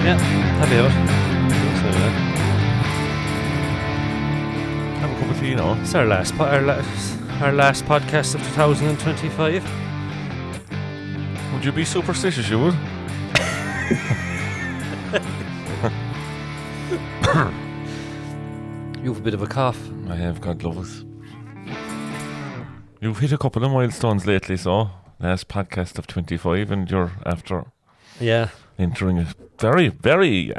Yeah, happy out. So, Have a cup of tea, you know. it's our last podcast of 2025. Would you be superstitious, you would? You have a bit of a cough. I have, God love us. You've hit a couple of milestones lately, so last podcast of 25, and you're after Yeah. entering a very, very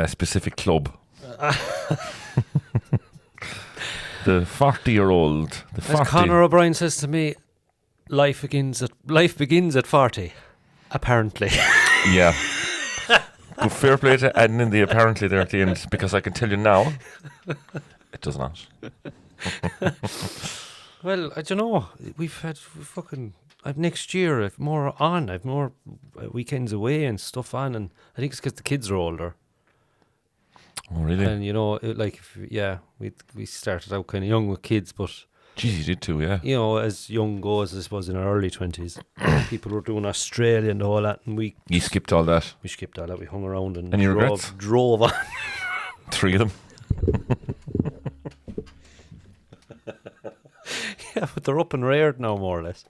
specific club. The 40-year-old. The As 40. Conor O'Brien says to me, life begins at 40, apparently. Yeah. Good fair play to adding in the apparently there at the end, because I can tell you now, it does not. Well, I don't know. Next year, I've more on. I've more weekends away and stuff on, and I think it's because the kids are older. Oh, really? And you know, we started out kind of young with kids, but Jeez, you did too, yeah. you know, as young goes, I suppose in our early 20s, people were doing Australia and all that, and You skipped all that. we skipped all that. We hung around and Any regrets? drove on. 3 of them. Yeah, but they're up and reared now, more or less.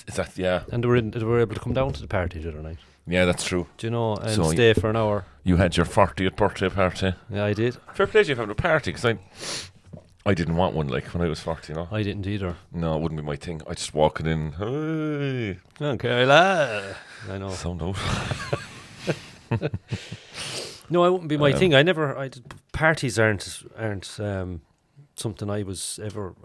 Is that, yeah. And they were able to come down to the party the other night. Yeah, that's true. Do you know, and So stay for an hour. You had your 40th birthday party. Yeah, I did. Fair play to you for having a party, because I didn't want one, like, when I was 40, you know. I didn't either. No, it wouldn't be my thing. I just walk it in, hey, Okay, la. I know. sound out. No, it wouldn't be my thing. Parties aren't something I was ever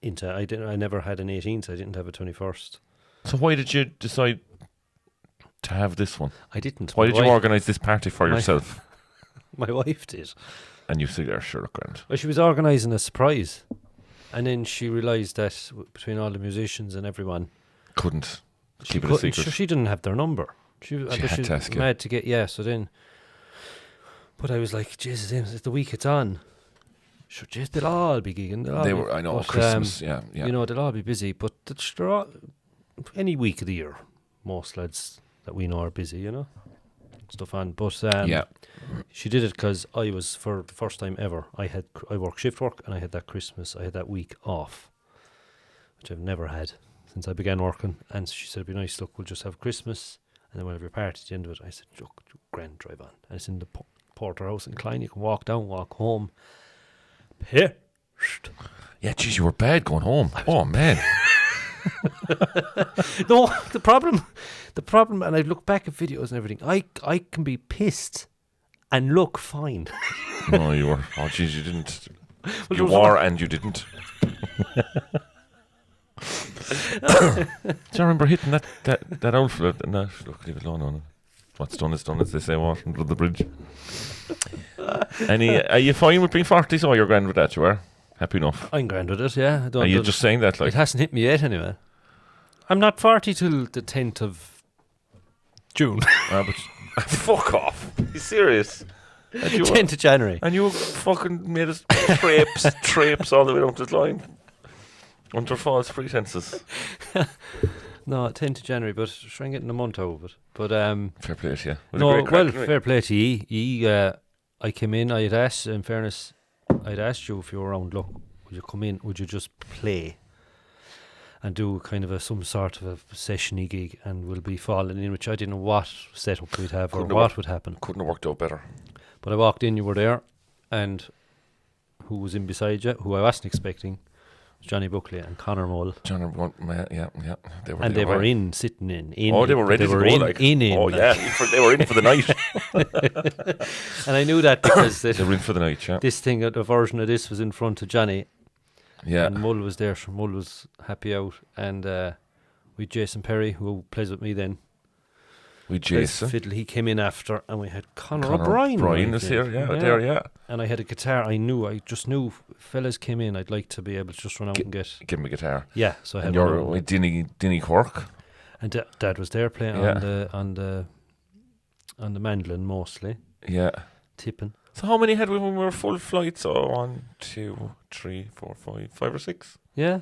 into. I never had an 18th. I didn't have a 21st. So why did you decide to have this one? I didn't. Why My did you wife- organise this party for yourself? My wife did. And you said, yeah, sure, grand. Well, she was organising a surprise, and then she realised that between all the musicians and everyone, Couldn't she keep it a couldn't- secret. She didn't have their number. She had to ask you. mad to get, yeah. So then, but I was like, Jesus, it's the week it's on. Sure, jeez, they'll all be gigging. I know, but, Christmas, yeah. You know, they'll all be busy. But they're all, any week of the year, most lads that we know are busy. You know, stuff on. But Yeah. she did it because I was, for the first time ever, I worked shift work, and I had that week off, which I've never had since I began working. And she said, it'd be nice, look, we'll just have Christmas, and then we'll have your party at the end of it. I said, look, grand, drive on. And it's in the Porterhouse in Klein. You can walk down, walk home. Pissed. Yeah, geez, you were bad going home. Oh, man. No, the problem, and I look back at videos and everything, I can be pissed and look fine. No, you were. Oh, geez, you didn't. Well, You there was were and you didn't. Do you remember hitting that outfit? No, look, leave it alone. No. What's done is done, as they say, what? Under the bridge. Are you fine with being 40? So you're grand with that, you are? Happy enough. I'm grand with it, yeah. Are you just saying that, like? It hasn't hit me yet, anyway. I'm not 40 till the 10th of June. But fuck off. Are you serious? 10th of January. And you fucking made us traipse all the way down to the line. Under false pretenses. No, 10th of January, but try and get in a month out of it. But Fair play to you. fair play to you. I came in, I had asked, in fairness, I'd asked you if you were around, look, would you come in, would you just play and do kind of some sort of a session-y gig, and we'll be falling in, which I didn't know what setup we'd have or what would happen. Couldn't have worked out better. But I walked in, you were there, and who was in beside you, who I wasn't expecting, was Johnny Buckley and Conor Mull. Yeah. They were Sitting in. Oh, they were ready to go, like. Oh, yeah. They were in for the night. And I knew that because They were in for the night, yeah. this thing, a version of this was in front of Johnny. Yeah. And Mull was there, so Mull was happy out. And we had Jason Perry, who plays with me then. We Jason. Fiddle, he came in after, and we had Conor O'Brien. Brian is here, yeah. And I had a guitar. I just knew if fellas came in, I'd like to be able to just run out and get. Give him a guitar. Yeah, so I had And you're with Dinny Quirk. And Dad was there playing on the mandolin mostly. Yeah. Tipping. So how many had we when we were full flight? So 1, 2, 3, 4, 5 or 6. Yeah,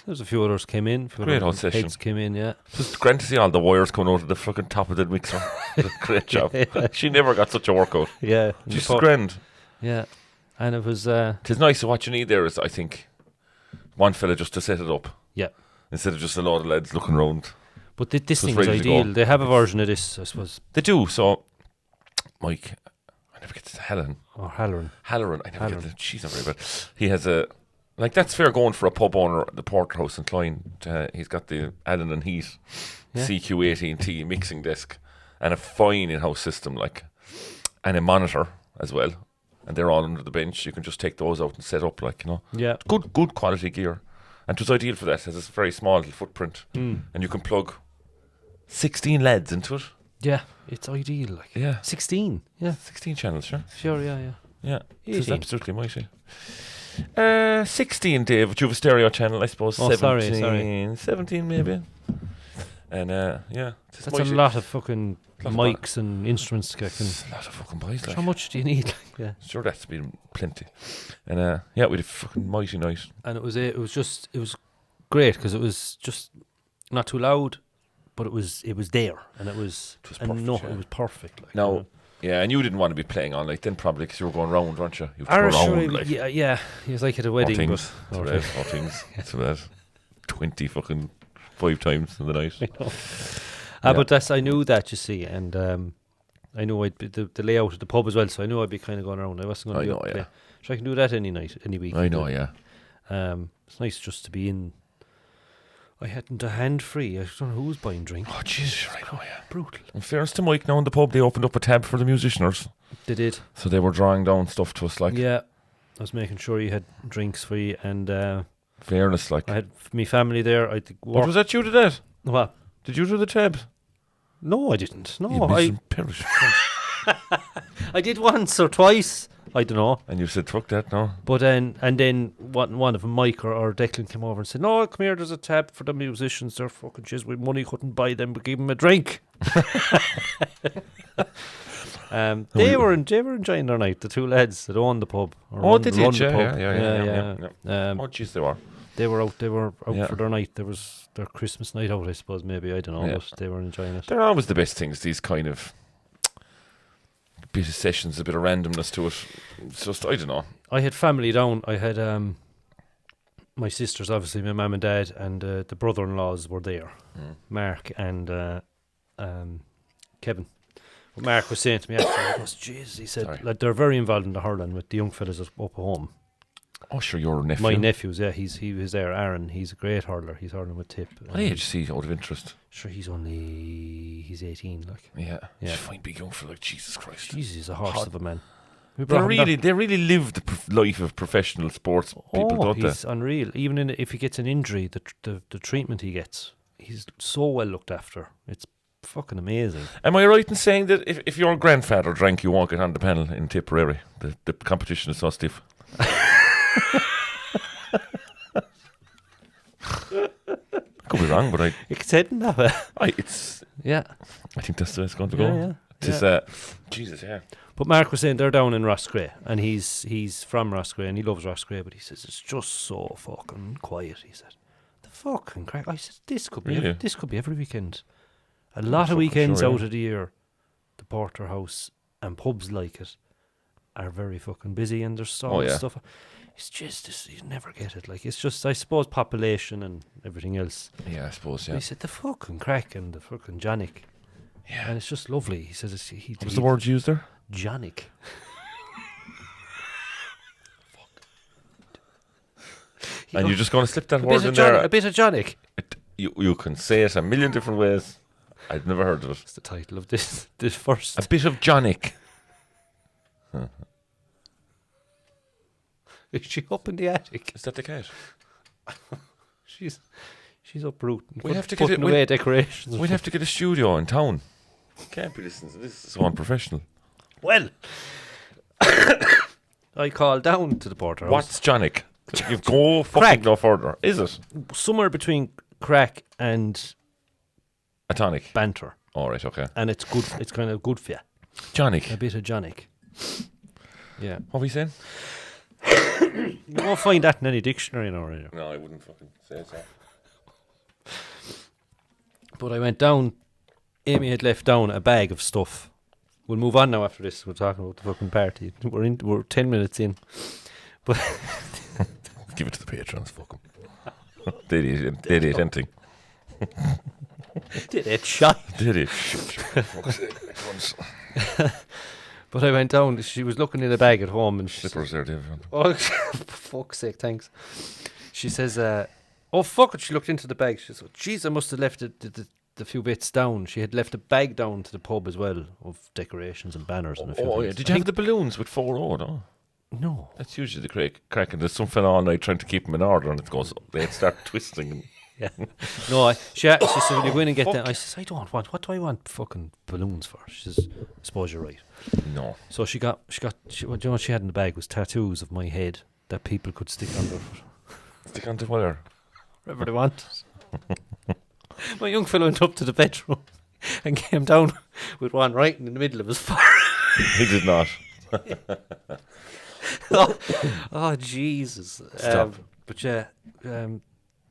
there's a few others came in. Great other old session. heads came in. Yeah, It was great to see all the wires coming out of the fucking top of the mixer. Great job. Yeah. She never got such a workout. yeah, She's grand. Yeah, and it was. It's nice. So what you need there is, I think, one fella just to set it up. Yeah. Instead of just a lot of lads looking around. But this So it's thing is ready to ideal. go. They have a version of this, I suppose. They do. So, Mike, I never get to Helen. Or Halloran. Halloran. I never Halloran. get to. She's not very bad. He has a. Like, that's fair going for a pub owner at the Porterhouse in Clyne. He's got the Allen and Heath Yeah. CQ18T mixing desk and a fine in-house system, like, and a monitor as well. And they're all under the bench. You can just take those out and set up, like, you know. Yeah. Good quality gear. And it was ideal for that. It has this very small little footprint. And you can plug 16 LEDs into it. Yeah, it's ideal. Like Yeah. 16. Yeah, 16 channels, sure. sure. Yeah. Yeah. It's 18. absolutely mighty. 16, Dave, but you have a stereo channel, I suppose. Oh, 17, sorry. 17 maybe. And yeah. It's That's a lot of fucking Lot of mics and instruments. It's a lot of fucking boys, like. How much do you need? Like, yeah. Sure, that's been plenty. And yeah, we had a fucking mighty night. And it was great because it was just not too loud, but it was there, and it was perfect, yeah. it was perfect. Like, Now, you know. yeah, and you didn't want to be playing all night then, probably, because you were going round, weren't you? You Or were sure, round, like. yeah. He was like at a wedding, things. but All things. It's about 20 fucking 5 times in the night. I know. Yeah. But I knew that, you see, and I knew I'd be the layout of the pub as well, so I knew I'd be kind of going around. I wasn't going to be up there. So I can do that any night, any week. I know, yeah. It's nice just to be in. I hadn't a hand free. I don't know who was buying drinks. Oh, Jesus, I know, yeah. Brutal. In fairness to Mike, now in the pub, they opened up a tab for the musicians. They did. So they were drawing down stuff to us, like. Yeah. I was making sure you had drinks for you, and Fairness, like. I had me family there. I think. What was that you did that? What? Did you do the tab? No, I didn't. No, You I perish. I did once or twice. I don't know. And you said, fuck that, no? But then one of them, Mike or Declan, came over and said, "No, come here. There's a tab for the musicians. They're fucking shiz. With money, couldn't buy them, but give them a drink." They were enjoying their night. The two lads that owned the pub. They did, yeah. Oh, jeez, they were. They were out Yeah. for their night. There was their Christmas night out, I suppose. Maybe, I don't know, Yeah. but they were enjoying it. They're always the best things, these kind of bit of sessions, a bit of randomness to it. It's just, I don't know. I had family down. I had my sisters, obviously, my mum and dad, and the brother-in-laws were there, Mark and Kevin. What Mark was saying to me after, he goes, "Jeez," he said, like, they're very involved in the hurling with the young fellas up at home. Oh, sure, your nephew. My nephews, yeah, he was there. Aaron, he's a great hurler. He's hurling with Tip. What age is he, out of interest? Sure, he's 18, like. Yeah. Yeah. Just fine big young fella, like, Jesus Christ. Jesus, he's a horse Hot. of a man. They really live the life of professional sports people, don't they? He's unreal. Even if he gets an injury, the treatment he gets, he's so well looked after. It's fucking amazing. Am I right in saying that if your grandfather drank, you won't get on the panel in Tipperary? The competition is so stiff. Could be wrong, but It's heading that way. Yeah. I think that's the way it's going to go. Yeah. It's Jesus, yeah. But Mark was saying they're down in Roscrea, and he's from Roscrea, and he loves Roscrea, but he says it's just so fucking quiet. He said, "The fucking crack." I said, "This could be Really? this could be every weekend. A lot of fucking weekends sure, out yeah. of the year, the Porterhouse and pubs like it are very fucking busy, and there's so much stuff. It's just this, you never get it. Like, it's just, I suppose, population and everything else." Yeah, I suppose, But yeah. he said the fucking crack and the fucking Johnick, Yeah. and it's just lovely. He says What was the word used there? Johnick. And you're just going to slip that word in there? A bit of Johnick. You can say it a million different ways. I've never heard of it. That's the title of this first. A bit of Johnick. Is she up in the attic? Is that the cat? She's uprooting. We have to get putting it- away decorations. We'd have to get a studio in town. Can't be listening to this. It's so unprofessional. Well, I called down to the Porterhouse. What's Johnick? You go fucking Crack. no further. Is it Somewhere between crack and a tonic? banter, All right, okay. and it's good. It's kind of good for you. A Johnick. bit of Johnick. Yeah. What were you saying? You won't find that in any dictionary now, right? No, I wouldn't fucking say so. But I went down. Amy had left down a bag of stuff. We'll move on now after this. We're talking about the fucking party. We're 10 minutes in. But Give it to the patrons, fuck them. They eat anything. did it shot. Did it? Fuck's sake, once. But I went down. She was looking in a bag at home, and she Slippers there, David. oh, for fuck's sake, thanks. She says, "Oh fuck it." She looked into the bag. She said, "Jeez, I must have left the few bits down." She had left a bag down to the pub as well of decorations and banners and a few Oh, yeah. things. Did you have the balloons with 4 no? No. That's usually the crack. And there's some fella all night trying to keep them in order, and it goes. They start twisting. And Yeah. No, she said, "Will you go in and get them?" I says, "I don't want. What do I want fucking balloons for?" She says, "I suppose you're right." no. So she got. Do you know what she had in the bag was tattoos of my head that people could stick on their Stick on the wire. wherever they want. My young fellow went up to the bedroom and came down with one right in the middle of his forehead. He did not. Oh Jesus! Stop. But yeah,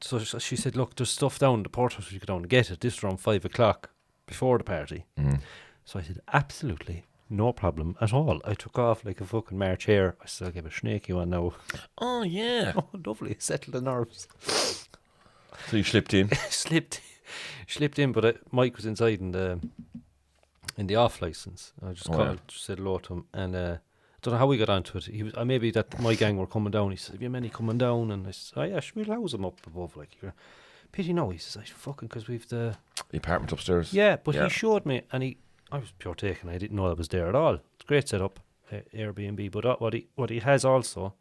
so she said, "Look, there's stuff down the porthouse. You go down and get it. This is around 5 o'clock before the party." So I said, "Absolutely no problem at all." I took off like a fucking March hare. I still gave a snaky one now. Oh yeah. Oh, lovely, settled the nerves. So you slipped in. slipped in, but Mike was inside in the off license. I just called, said hello to him, and don't know how we got onto it. He was maybe that my gang were coming down. He said, "Have you many coming down?" And I said, "Oh yeah, we'll house them up above." Like, pity no. He says, "I fucking because we've the apartment upstairs." Yeah, but he showed me, and I was pure taken. I didn't know that was there at all. It's a great setup, Airbnb. But what he has also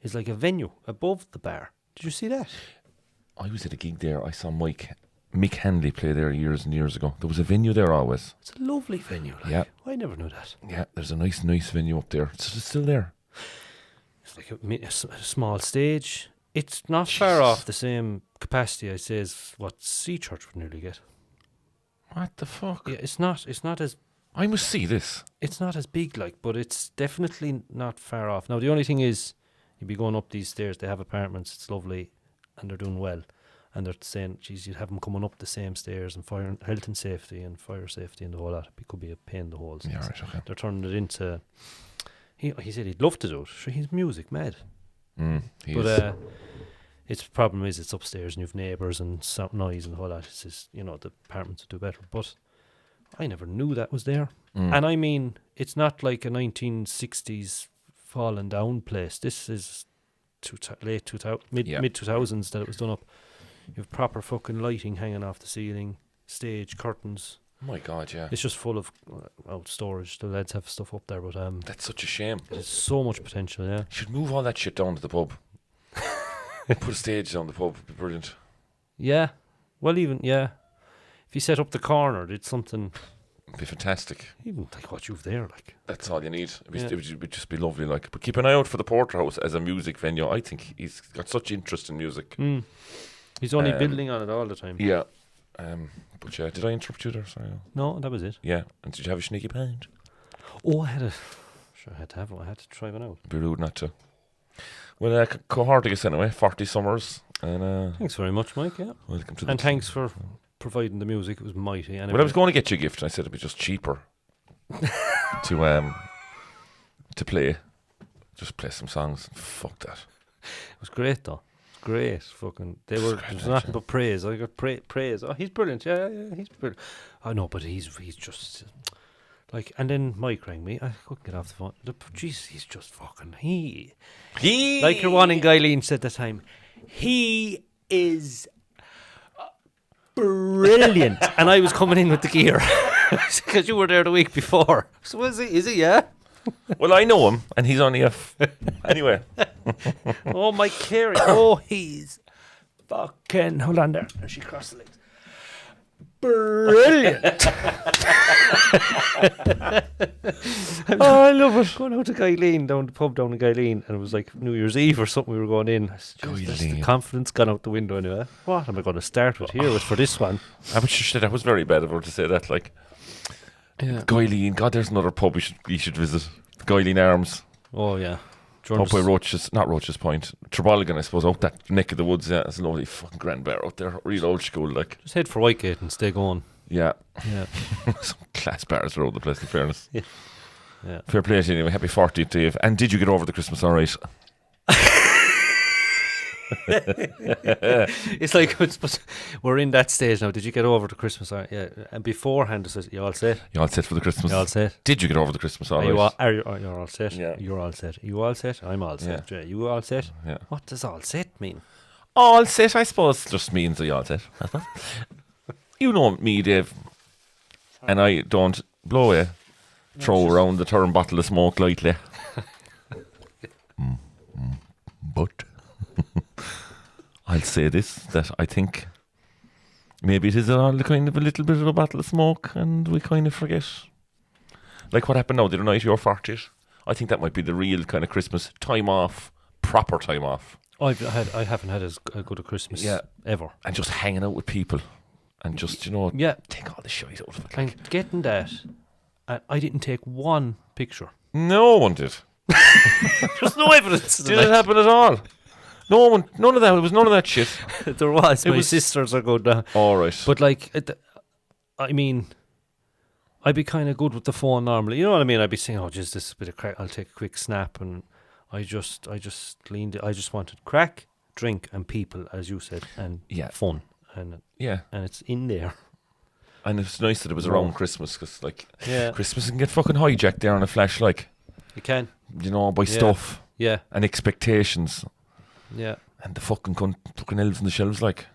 is like a venue above the bar. Did you see that? I was at a gig there. I saw Mick Hanley play there years and years ago. There was a venue there always. It's a lovely venue. Like. Yeah. I never knew that. Yeah, there's a nice venue up there. It's still there. It's like a small stage. It's not far off the same capacity, I say, as what Sea Church would nearly get. What the fuck? Yeah, it's not as... I must see this. It's not as big, like, but it's definitely not far off. Now, the only thing is, you'd be going up these stairs. They have apartments. It's lovely, and they're doing well. And they're saying, geez, you'd have them coming up the same stairs and health and safety and fire safety and the whole lot. It could be a pain in the holes. Yeah, right, okay. They're turning it into... He said he'd love to do it. Sure, he's music mad. But its problem is it's upstairs and you've neighbours and noise and the whole lot. It's just, the apartments would do better. But I never knew that was there. And I mean, it's not like a 1960s fallen down place. This is mid 2000s that it was done up. You have proper fucking lighting hanging off the ceiling, stage, curtains. Oh my God, yeah. It's just full of storage. The lads have stuff up there, but that's such a shame. there's so much potential, yeah. You should move all that shit down to the pub. Put a stage down the pub. It'd be brilliant. Yeah. Well, even, yeah. If you set up the corner, did something... It'd be fantastic. Even like what you've there, like. That's all you need. It would just be lovely, like. But keep an eye out for the Porterhouse as a music venue. I think he's got such interest in music. He's only building on it all the time. Yeah. But yeah, did I interrupt you there? Sorry. No, that was it. Yeah. And did you have a sneaky pint? Oh, I had to have one. I had to try one out. Be rude not to. Well, cohort, I guess, anyway. 40 summers. And thanks very much, Mike, yeah. Welcome to the... And thanks for providing the music. It was mighty. Anyway. Well, I was going to get you a gift, and I said it'd be just cheaper to play. Just play some songs. Fuck that. It was great, though. Great, fucking. There was nothing but praise. I got praise. Oh, he's brilliant. Yeah, he's brilliant. I know, but he's just like. And then Mike rang me. I couldn't get off the phone. Jeez, he's just fucking. He like your one in Guyleen said that time. He is brilliant. And I was coming in with the gear because you were there the week before. So is he? Yeah. Well, I know him, and he's only anyway. Oh, Mike Carey. Oh, he's fucking. Hold on there. And she crossed the legs. Brilliant. I love it. Going out to Guyleen, down the pub down in Guyleen, and it was like New Year's Eve or something. We were going in. The confidence gone out the window anyway. What am I going to start with here? Was for this one. That was very bad of her to say that. Like, yeah. Guyleen, God, there's another pub you should visit. Guyleen Arms. Oh, yeah. Up by not Roach's Point, Trebolgan, I suppose, out that neck of the woods. Yeah, it's a lovely fucking grand bear out there. Real old school, like. Just head for Whitegate and stay going. Yeah. Yeah. Some class bars around the place, in fairness. Yeah. Yeah. Fair play to you anyway. Happy 40th, Dave. And did you get over the Christmas all right? It's like we're in that stage now. Did you get over the Christmas? Yeah. And beforehand, it says, you all set? You all set for the Christmas? You all set? Did you get over the Christmas all right? You're all set? Yeah. You're all set. You all set? I'm all set. Yeah. You all set? Yeah. What does all set mean? All set, I suppose, just means that you all set. You know me, Dave. And I don't blow away, throw around the term bottle of smoke lightly. But I'll say this, that I think maybe it is all kind of a little bit of a bottle of smoke and we kind of forget. Like what happened now the other night, your 40th. I think that might be the real kind of Christmas time off, proper time off. I haven't had as good a Christmas ever. And just hanging out with people and just, take all the shite out of it. And getting that, I didn't take one picture. No one did. There's no evidence. Did it happen at all? No one, none of that. It was none of that shit. There was. My sisters are good now. All right. But like, I mean, I'd be kind of good with the phone normally. You know what I mean? I'd be saying, "Oh, just this bit of crack. I'll take a quick snap." And I just leaned. I just wanted crack, drink, and people, as you said, and fun, and it's in there. And it's nice that it was around Christmas because, like, Christmas can get fucking hijacked there on a flash, like. You can. By stuff. Yeah. And expectations. Yeah. And the fucking elves on the shelves, like.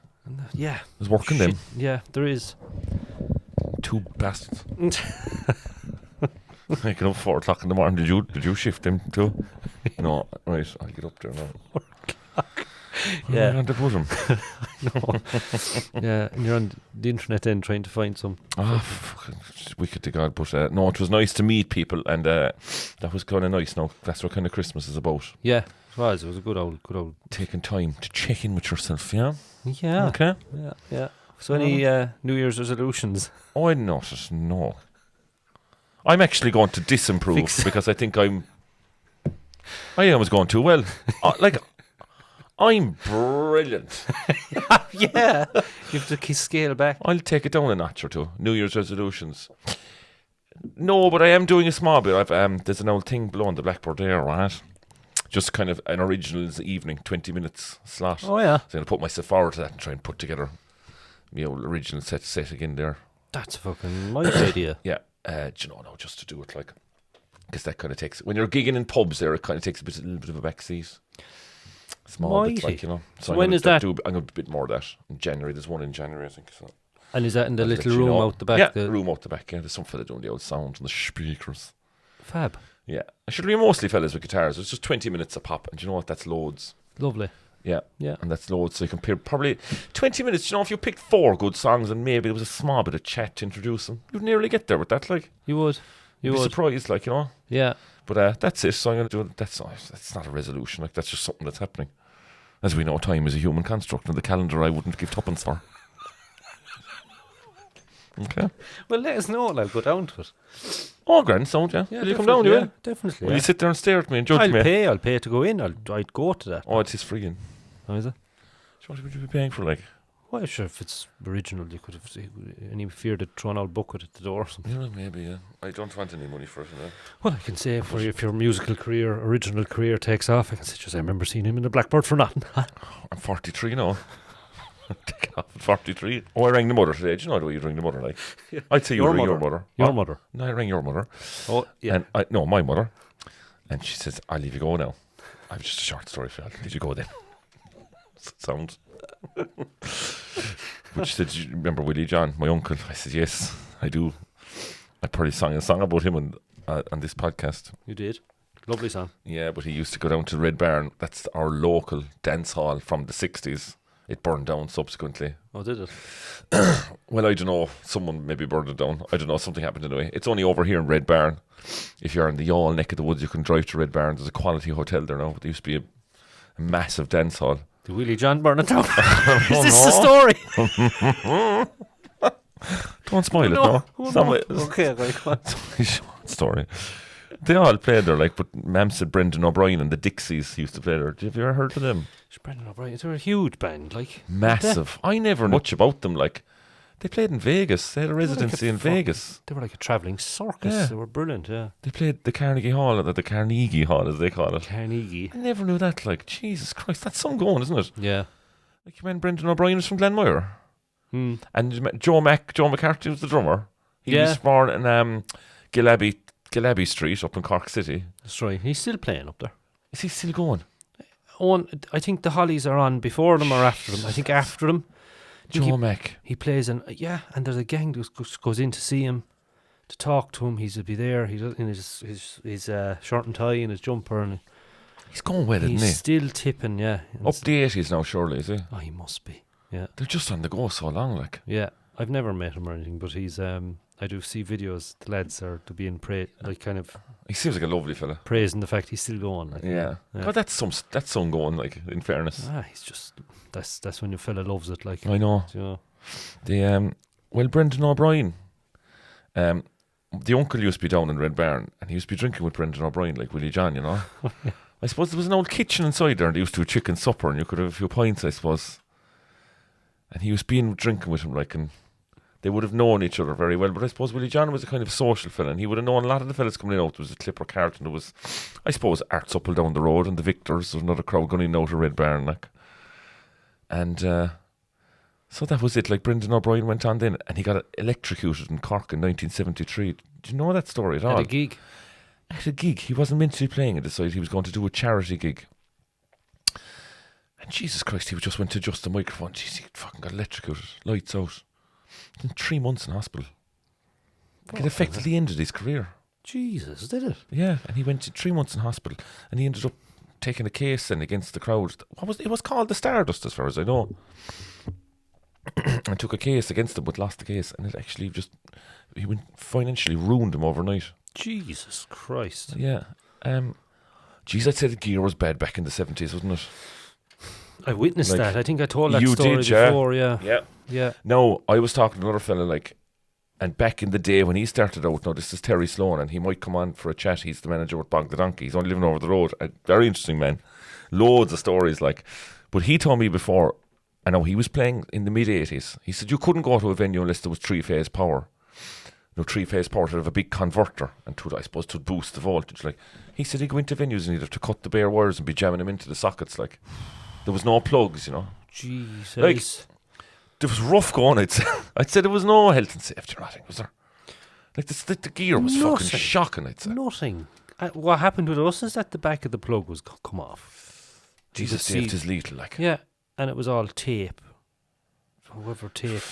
Yeah. There's work in them. Yeah, there is. Two bastards. Waking up 4 o'clock in the morning. Did you shift them too? No. Right, I'll get up there now. 4 o'clock. Yeah. On the bottom. No. Yeah, and you're on the internet then trying to find some. Fucking wicked to God. But no, it was nice to meet people, and that was kind of nice. Now that's what kind of Christmas is about. Yeah, it was. It was a good old. Taking time to check in with yourself. Yeah. Yeah. Okay. Yeah. So any New Year's resolutions? Oh, no. I'm actually going to disapprove because I think I was going too well. I'm brilliant. Yeah. You have to scale back. I'll take it down a notch or two. New Year's resolutions. No, but I am doing a small bit. There's an old thing below on the blackboard there, right? Just kind of an originals evening, 20 minutes slot. Oh, yeah. So I'm going to put myself forward to that and try and put together the old original set again there. That's a fucking nice idea. Yeah. Just to do it like, because that kind of takes, when you're gigging in pubs there, it kind of takes a little bit of a back seat. Small bit, like, So when is that? I'm going to do a bit more of that in January. There's one in January, I think. So. And is that in the little room out the back? Yeah, room out the back. Yeah, there's some fella doing the old sound and the speakers. Fab. Yeah. It should be mostly fellas with guitars. It's just 20 minutes a pop. And you know what? That's loads. Lovely. Yeah. And that's loads. So you can probably 20 minutes. If you picked 4 good songs and maybe there was a small bit of chat to introduce them, you'd nearly get there with that. Like, you would. You'd be surprised, like, Yeah. But that's it. So I'm going to do it. That's not a resolution. Like, that's just something that's happening. As we know, time is a human construct, and the calendar I wouldn't give tuppence for. Okay. Well, let us know and I'll go down to it. Oh, grand sound, yeah. Yeah, will you come down, you will? Definitely. Will you sit there and stare at me and judge me? I'll pay to go in. I'd go to that. Oh, it is free in. Oh, is it? What would you be paying for, like? Well, sure, if it's original, you could have any fear to throw an old bucket at the door or something. Yeah, maybe, yeah. I don't want any money for it, Well, I can say if your musical career, original career takes off, I can say, just I remember seeing him in the Blackbird for nothing. I'm 43 now. Take off at 43. Oh, I rang the mother today. Do you know the way you ring the mother, like? Yeah. I'd say you ring your mother. Your mother? No, I rang your mother. Oh, yeah. And my mother. And she says, I'll leave you go now. I have just a short story for you. I'll leave you go then. Sounds. But she said, do you remember Willie John, my uncle? I said, yes, I do. I probably sang a song about him on this podcast. You did? Lovely song. Yeah, but he used to go down to Red Barn. That's our local dance hall from the 60s. It burned down subsequently. Oh, did it? Well, I don't know. Someone maybe burned it down. I don't know. Something happened anyway. It's only over here in Red Barn. If you're in the Yall neck of the woods, you can drive to Red Barn. There's a quality hotel there now. There used to be a massive dance hall. Did Willie John burn it down? Is this the story? Don't spoil it, no. Okay, right, go on. Story. They all played there, like, but Mam said Brendan O'Brien and the Dixies used to play there. Have you ever heard of them? Brendan O'Brien, they're a huge band, like. Massive. I never knew much about them, like. They played in Vegas. They had a residency in Vegas. They were like a travelling circus. Yeah. They were brilliant, yeah. They played the Carnegie Hall, or the Carnegie Hall, as they call it. Carnegie. I never knew that, like, Jesus Christ, that's some going, isn't it? Yeah. Like, you mean Brendan O'Brien was from Glenmoire. And Joe McCarthy was the drummer. He was born in Gillaby Street up in Cork City. That's right. He's still playing up there. Is he still going? I think the Hollies are on before them or after them. I think after them. Joe Mac. He plays and there's a gang that goes in to see him, to talk to him. He'll be there. He's in his shirt and tie and his jumper, and he's going well, isn't he? He's still tipping, yeah. Up the 80s now, surely, is he? Oh, he must be. Yeah. They're just on the go so long, like. Yeah, I've never met him or anything, but he's I do see videos. The lads are to being like kind of. He seems like a lovely fella. Praising the fact he's still going. Like, yeah. God, that's some going. Like, in fairness. He's just that's when your fella loves it. Like, I know. You know. The Brendan O'Brien. The uncle used to be down in Red Barn, and he used to be drinking with Brendan O'Brien, like Willie John, you know. I suppose there was an old kitchen inside there, and they used to do a chicken supper, and you could have a few pints, I suppose. And he was drinking with him, like, and they would have known each other very well. But I suppose Willie John was a kind of social fella, and he would have known a lot of the fellas coming in out. There was a Clipper Cart, and there was, I suppose, Art Supple down the road, and the Victors. There was another crowd going in out of Red Barn, like. And so that was it. Like, Brendan O'Brien went on then, and he got electrocuted in Cork in 1973. Do you know that story at all? At a gig. At a gig. He wasn't meant to be playing. He decided he was going to do a charity gig. And Jesus Christ, he just went to adjust the microphone. Jeez, he fucking got electrocuted. Lights out. In 3 months in hospital. It effectively ended his career. Jesus, did it? Yeah, and he went to 3 months in hospital, and he ended up taking a case then against the crowd. It was called the Stardust, as far as I know. And took a case against him, but lost the case, and it actually he went financially ruined him overnight. Jesus Christ. Yeah. I'd say the gear was bad back in the 70s, wasn't it? I witnessed Like, that. I think I told that you story did, yeah. before, yeah. Yeah. Yeah. No, I was talking to another fella, like, and back in the day when he started out, now this is Terry Sloan, and he might come on for a chat. He's the manager with Bog the Donkey. He's only living over the road. A very interesting man. Loads of stories, like. But he told me before, I know he was playing in the mid-80s. He said you couldn't go to a venue unless there was three-phase power. No, three-phase power to have a big converter, and I suppose to boost the voltage. Like, he said he'd go into venues and he'd have to cut the bare wires and be jamming them into the sockets. Like, there was no plugs, you know. Jesus. Like, there was rough going, I'd say. I'd say there was no health and safety rating, was there? Like, the gear was fucking shocking, I'd say. Nothing. What happened with us is that the back of the plug was come off. Jesus, saved his lethal, like. Yeah, and it was all tape. Whoever tape.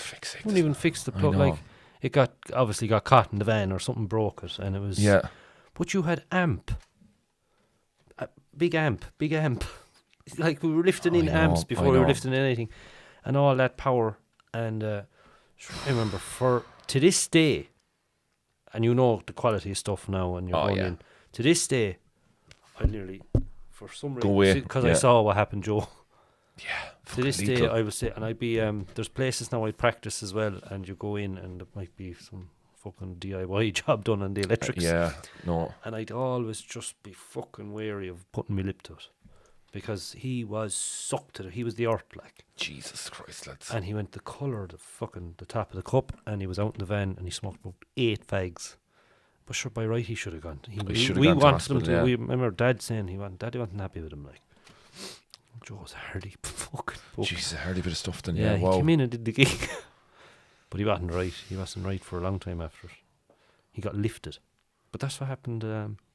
Wouldn't even fix the plug. Like, it obviously got caught in the van or something broke it, and it was. Yeah. But you had amp. Big amp. Like, we were lifting in amps before we were lifting in anything. And all that power. And I remember to this day, and you know the quality of stuff now, and you're going in. To this day, I nearly, for some reason, because I saw what happened, Joe. Yeah. To this day, I was and I'd be there's places now I practice as well, and you go in, and there might be some fucking DIY job done on the electrics. And I'd always just be fucking wary of putting my lip to it, because he was sucked to it. He was the earth, like. Jesus Christ, lads. And he went the colour, the top of the cup, and he was out in the van, and he smoked about 8 fags. But sure, by right, he should have gone. We wanted him to. Yeah. We remember Dad saying Daddy wasn't happy with him, like. Joe's a hardy fucking book. Jesus, a hardy bit of stuff then. Yeah, he came in and did the gig. But he wasn't right. He wasn't right for a long time after it. He got lifted. But that's what happened.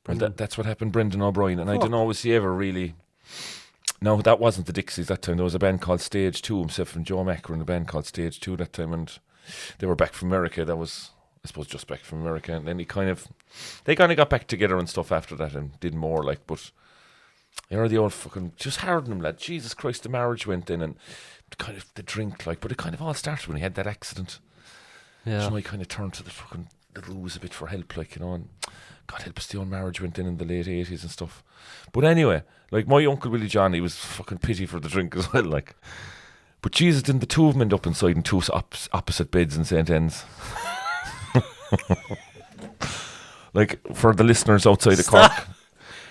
That's what happened, Brendan O'Brien. And I don't know, was he ever really. No, that wasn't the Dixies that time. There was a band called Stage 2. Himself and Joe Mack were in a band called Stage 2 that time. And they were back from America. That was, I suppose, just back from America. And then they kind of got back together and stuff after that and did more, like, but. You know, the old fucking, just harden him, lad. Jesus Christ, the marriage went in and kind of the drink, like, but it kind of all started when he had that accident. Yeah. So I kind of turned to the rules a bit for help, like, you know, and God help us, the old marriage went in the late 80s and stuff. But anyway, like, my Uncle Willie John, he was fucking pity for the drink as well, like. But Jesus, didn't the two of them end up inside in two opposite beds in St. Anne's? like for the listeners outside of Cork,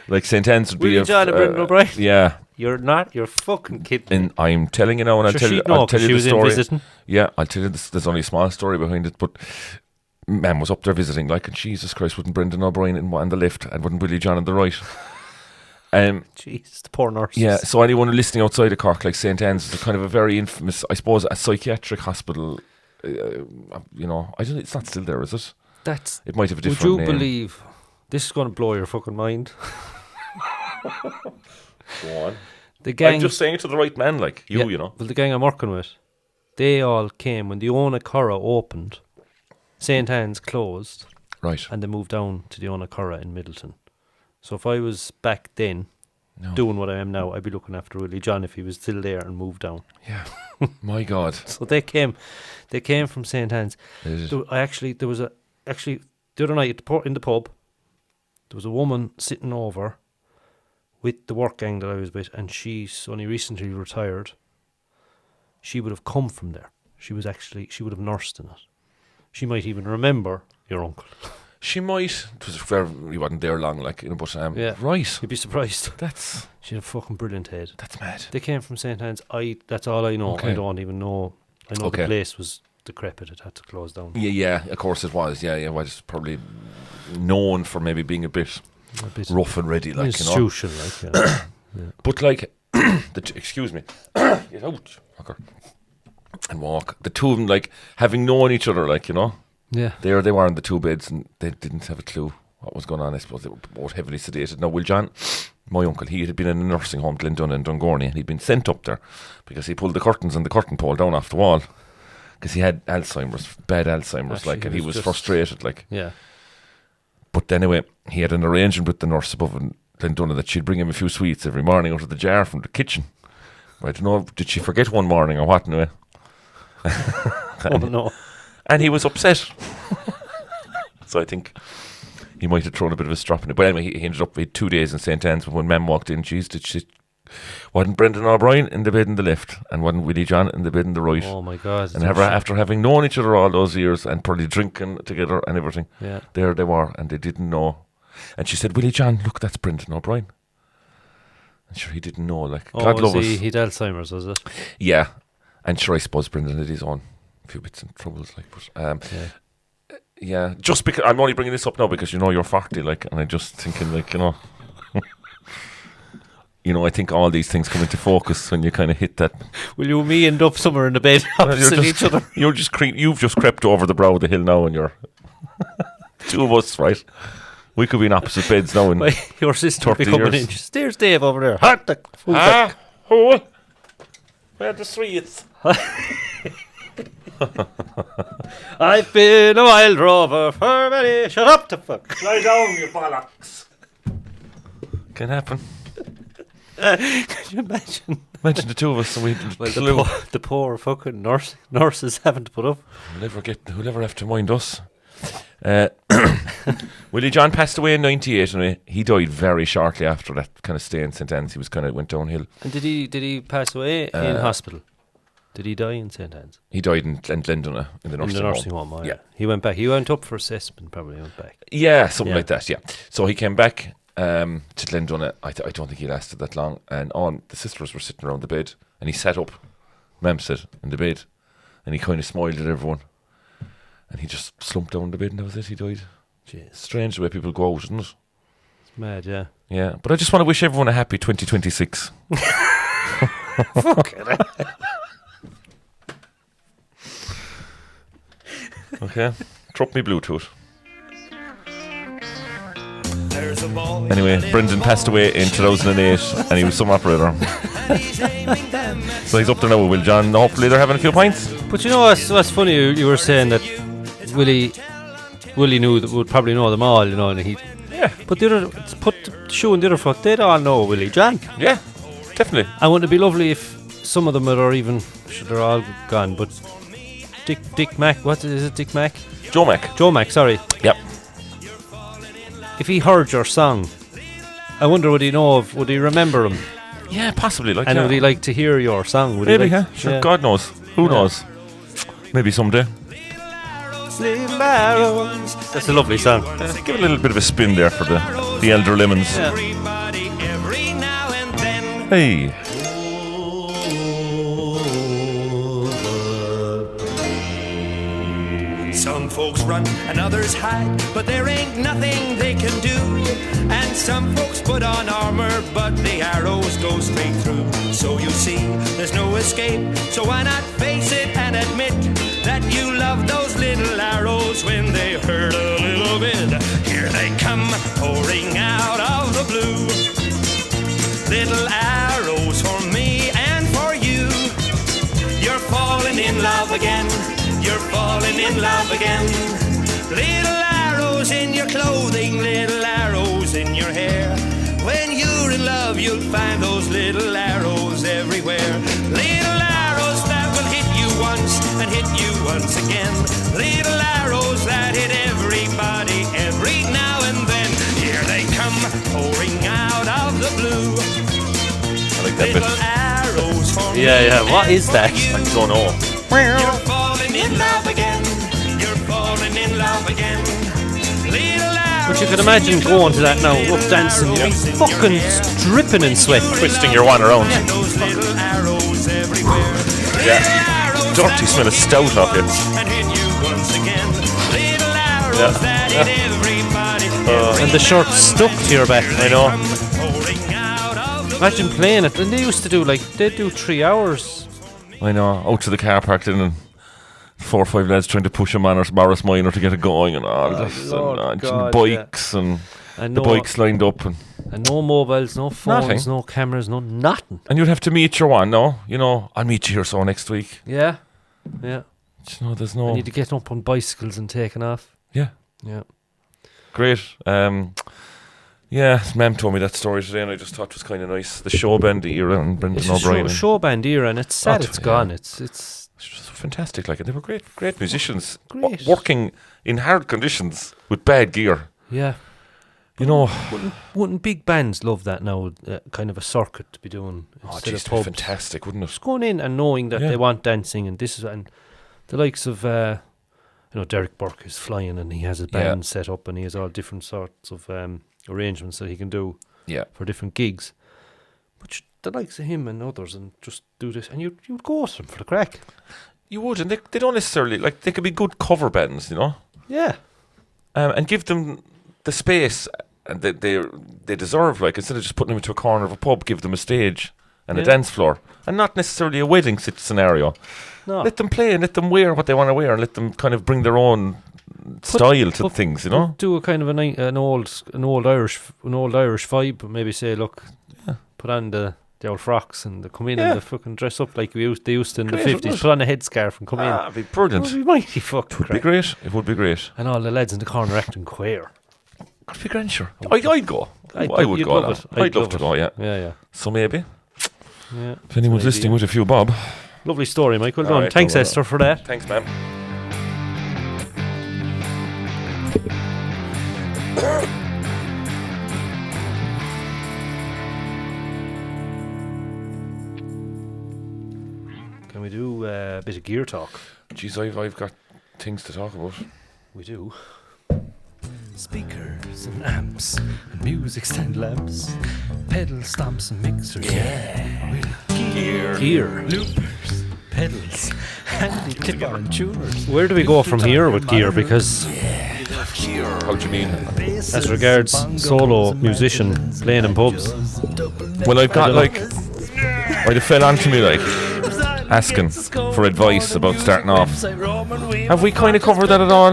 like St. Anne's would be Willie John and Brendan O'Brien. Yeah. You're fucking kidding. And I'm telling you now, and I'll tell you she the was story. in visiting. Yeah, I'll tell you this. There's only a small story behind it, but man was up there visiting, like, and Jesus Christ, wouldn't Brendan O'Brien in the left and wouldn't Willie John on the right? Jeez, the poor nurses. Yeah, so anyone listening outside of Cork, like St. Anne's, is kind of a very infamous, I suppose, a psychiatric hospital. You know, I don't. It's not still there, is it? It might have a different name. Would you believe this is going to blow your fucking mind? Go on. The gang. I'm just saying it to the right man, like you know. Well, the gang I'm working with, they all came when the Ona Curra opened. St. Anne's closed. Right. And they moved down to the Ona Curra in Middleton. So if I was back then doing what I am now, I'd be looking after Willie John if he was still there and moved down. Yeah. My God. So they came from St. Anne's. There was the other night in the pub, there was a woman sitting over with the work gang that I was with, and she's only recently retired. She would have come from there. She would have nursed in it. She might even remember your uncle. She might. It was he wasn't there long, like, you know, but right. You'd be surprised. She had a fucking brilliant head. That's mad. They came from St. Anne's. That's all I know. Okay. I don't even know. I know the place was decrepit. It had to close down. Yeah, of course it was. Yeah, it was probably known for maybe being a bit rough and ready, like, institution, you know. Yeah. But like, excuse me, get out, fucker, and walk. The two of them, like, having known each other, like, you know. Yeah. There they were in the two beds, and they didn't have a clue what was going on. I suppose they were both heavily sedated. Now, Will John, my uncle, he had been in a nursing home, Glendon and Dungorney, and he'd been sent up there because he pulled the curtains and the curtain pole down off the wall because he had Alzheimer's, bad Alzheimer's, like, and he was frustrated, like. Yeah. But anyway, he had an arrangement with the nurse above in Glendon that she'd bring him a few sweets every morning out of the jar from the kitchen. I don't know, did she forget one morning or what, anyway? Oh, no. And he was upset. So I think he might have thrown a bit of a strop in it. But anyway, he ended up with 2 days in St. Anne's. But when Mem walked in, wasn't Brendan O'Brien in the bed in the left, and wasn't Willie John in the bed in the right. Oh my God. And after having known each other all those years and probably drinking together and everything, there they were, and they didn't know. And she said, Willie John, look, that's Brendan O'Brien. And sure, he didn't know, like, God love us. He'd Alzheimer's, was it? Yeah. And sure, I suppose Brendan had his own few bits and troubles, like, but yeah, just because I'm only bringing this up now because, you know, you're 40, like, and I'm just thinking, like, you know, you know, I think all these things come into focus when you kind of hit that. Will you and me end up somewhere in the bed opposite each other? You've just crept over the brow of the hill now, and you're two of us, right? We could be in opposite beds now. In your sister will be coming in. There's Dave over there. Who? Where the sweets? I've been a wild rover for many. Shut up, the fuck. Lie down, you bollocks. Can happen. Can you imagine? Imagine the two of us, and we the poor fucking nurses having to put up. Who'll ever have to mind us? Willie John passed away in 98, and he died very shortly after that kind of stay in St. Anne's. He was kind of went downhill. And did he pass away in hospital? Did he die in St. Anne's? He died in Glendon in the nursing home. Yeah. He went back. He went up for assessment, probably went back. Yeah, something like that, yeah. So he came back to Glendon. I don't think he lasted that long. And the sisters were sitting around the bed, and he sat up, Mem said, in the bed, and he kind of smiled at everyone. And he just slumped down the bed, and that was it. He died. Jeez. Strange the way people go out, isn't it? It's mad, yeah. Yeah, but I just want to wish everyone a happy 2026. Fuck it. Okay, drop me Bluetooth. Anyway, Brendan passed away in 2008, and he was some operator. So he's up there now with Will John. Hopefully they're having a few pints. But you know what's funny? You were saying that Willie would probably know them all, you know, and he. Yeah. But the other, put the shoe in the other foot, they'd all know Willie John. Yeah, definitely. And wouldn't it be lovely if some of them are even, they're all gone, but Dick Mac, what is it, Dick Mac? Joe Mac, sorry. Yep. If he heard your song, I wonder would he remember him? Yeah, possibly. Like, and would he like to hear your song? Maybe, yeah. Sure, God knows. Who knows? Maybe someday. those little arrows. That's a lovely song. Give it a little bit of a spin there for the Elder Lemons. Yeah. Everybody, every now and then. Hey. Some folks run and others hide, but there ain't nothing they can do. And some folks put on armor, but the arrows go straight through. So you see, there's no escape. So why not face it and admit that you love those little arrows when they hurt a little bit? Here they come, pouring out of the blue. Little arrows for me and for you. You're falling in love again. You're falling in love again. Little arrows in your clothing, little arrows in your hair. When you're in love, you'll find those little arrows everywhere. Little arrows that will hit you once and hit you once again. Little arrows that hit everybody every now and then. Here they come, pouring out of the blue. I like that Little bit. arrows for me Yeah. What and is for that? you. I don't know. You're falling in love again. You're falling in love again. Little arrows. But you can imagine going to that now, up dancing, you're fucking dripping in sweat. Twisting your one around. And those little arrows everywhere. Yeah. Little arrows Dirty that smell of hit stout you off you. once and hit you once again. Little arrows Yeah. that hit everybody. And the shirt stuck to your back. I know. Pouring out of the Imagine playing it. And they used to do they'd do 3 hours. I know. Out to the car park then, and 4 or 5 lads trying to push a man or Morris Minor to get it going and all this. Lord And God, bikes and And the no, bikes lined up. and no mobiles, no phones, Nothing. no cameras, no nothing. And you'd have to meet your one, no? You know, I'll meet you here so next week. Yeah. You know, there's I no... need to get up on bicycles and taking off. Yeah. Yeah. Great. Yeah, Mem told me that story today and I just thought it was kind of nice. The show band era and Brendan It's a O'Brien. show band era, and it's sad it's yeah. gone. It's It's just fantastic. Like, and they were great musicians. Great. Working in hard conditions with bad gear. yeah. You know... Wouldn't big bands love that now? Kind of a circuit to be doing Oh, instead geez, of it'd be pubs. fantastic, wouldn't it? Just going in and knowing that Yeah. they want dancing and this is and the likes of Derek Burke is flying and he has his band set up and he has all different sorts of arrangements that he can do Yeah. for different gigs. But the likes of him and others and just do this and you'd go to them for the crack. You would, and they don't necessarily... Like, they could be good cover bands, you know? Yeah. And give them the space and they deserve, like, instead of just putting them into a corner of a pub, give them a stage and a Yeah. dance floor. And not necessarily a wedding scenario. No. Let them play and let them wear what they want to wear and let them kind of bring their own style to things, you know? Do a kind of an old Irish vibe, but maybe say, look, put on the old frocks and they come in Yeah. and they fucking dress up like they used to in the Great, wouldn't 50s. it? Put on a headscarf and come in. It'd be It brilliant. would be mighty fucking It would be crack. great. It would be great. And all the lads in the corner acting queer. Could be grand, sure. I'd go. I would You'd go. love Now. it. I'd love to go, yeah. Yeah. So maybe, Yeah. if anyone's That's an listening with a few bob. Lovely story, Mike. Well All done. right, Thanks, well, Esther, for that. Thanks, man. Can we do a bit of gear talk? Jeez, I've got things to talk about. We do. Speakers and amps and music stand lamps, pedal stomps and mixers. Yeah. Gear. Loopers, pedals, handy clip-on tuners. Where do we go from here with gear? Because How do you mean? as regards solo musician playing in pubs, Well, I've got like, it fell onto me like, asking for advice about starting off. Have we kind of covered that at all?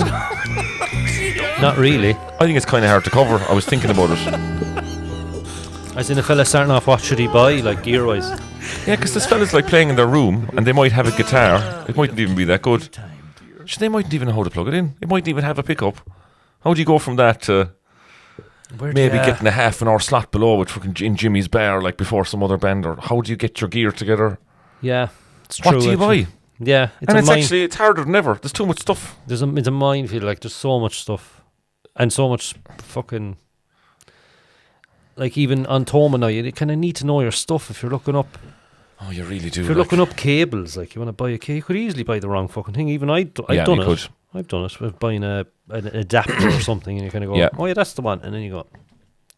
not really. I think it's kind of hard to cover. I was thinking about it. As in a fella starting off, what should he buy, like gear-wise? Yeah, because this fella's like playing in their room and they might have a guitar. It mightn't even be that good. So they mightn't even know how to plug it in. It mightn't even have a pickup. How do you go from that to maybe getting a half an hour slot below with fucking in Jimmy's bar like before some other band? Or how do you get your gear together? Yeah, it's true. What do you actually. buy? Yeah, And it's harder than ever. There's too much stuff. it's a minefield. Like there's so much stuff, and so much fucking. Like even on Toma now, you kind of need to know your stuff if you're looking up. Oh, you really do. If you're looking up cables, like you want to buy a cable, you could easily buy the wrong fucking thing. Even I've done you it. could. I've done it with buying an adapter or something, and you kind of go, Yeah. oh yeah, that's the one, and then you go,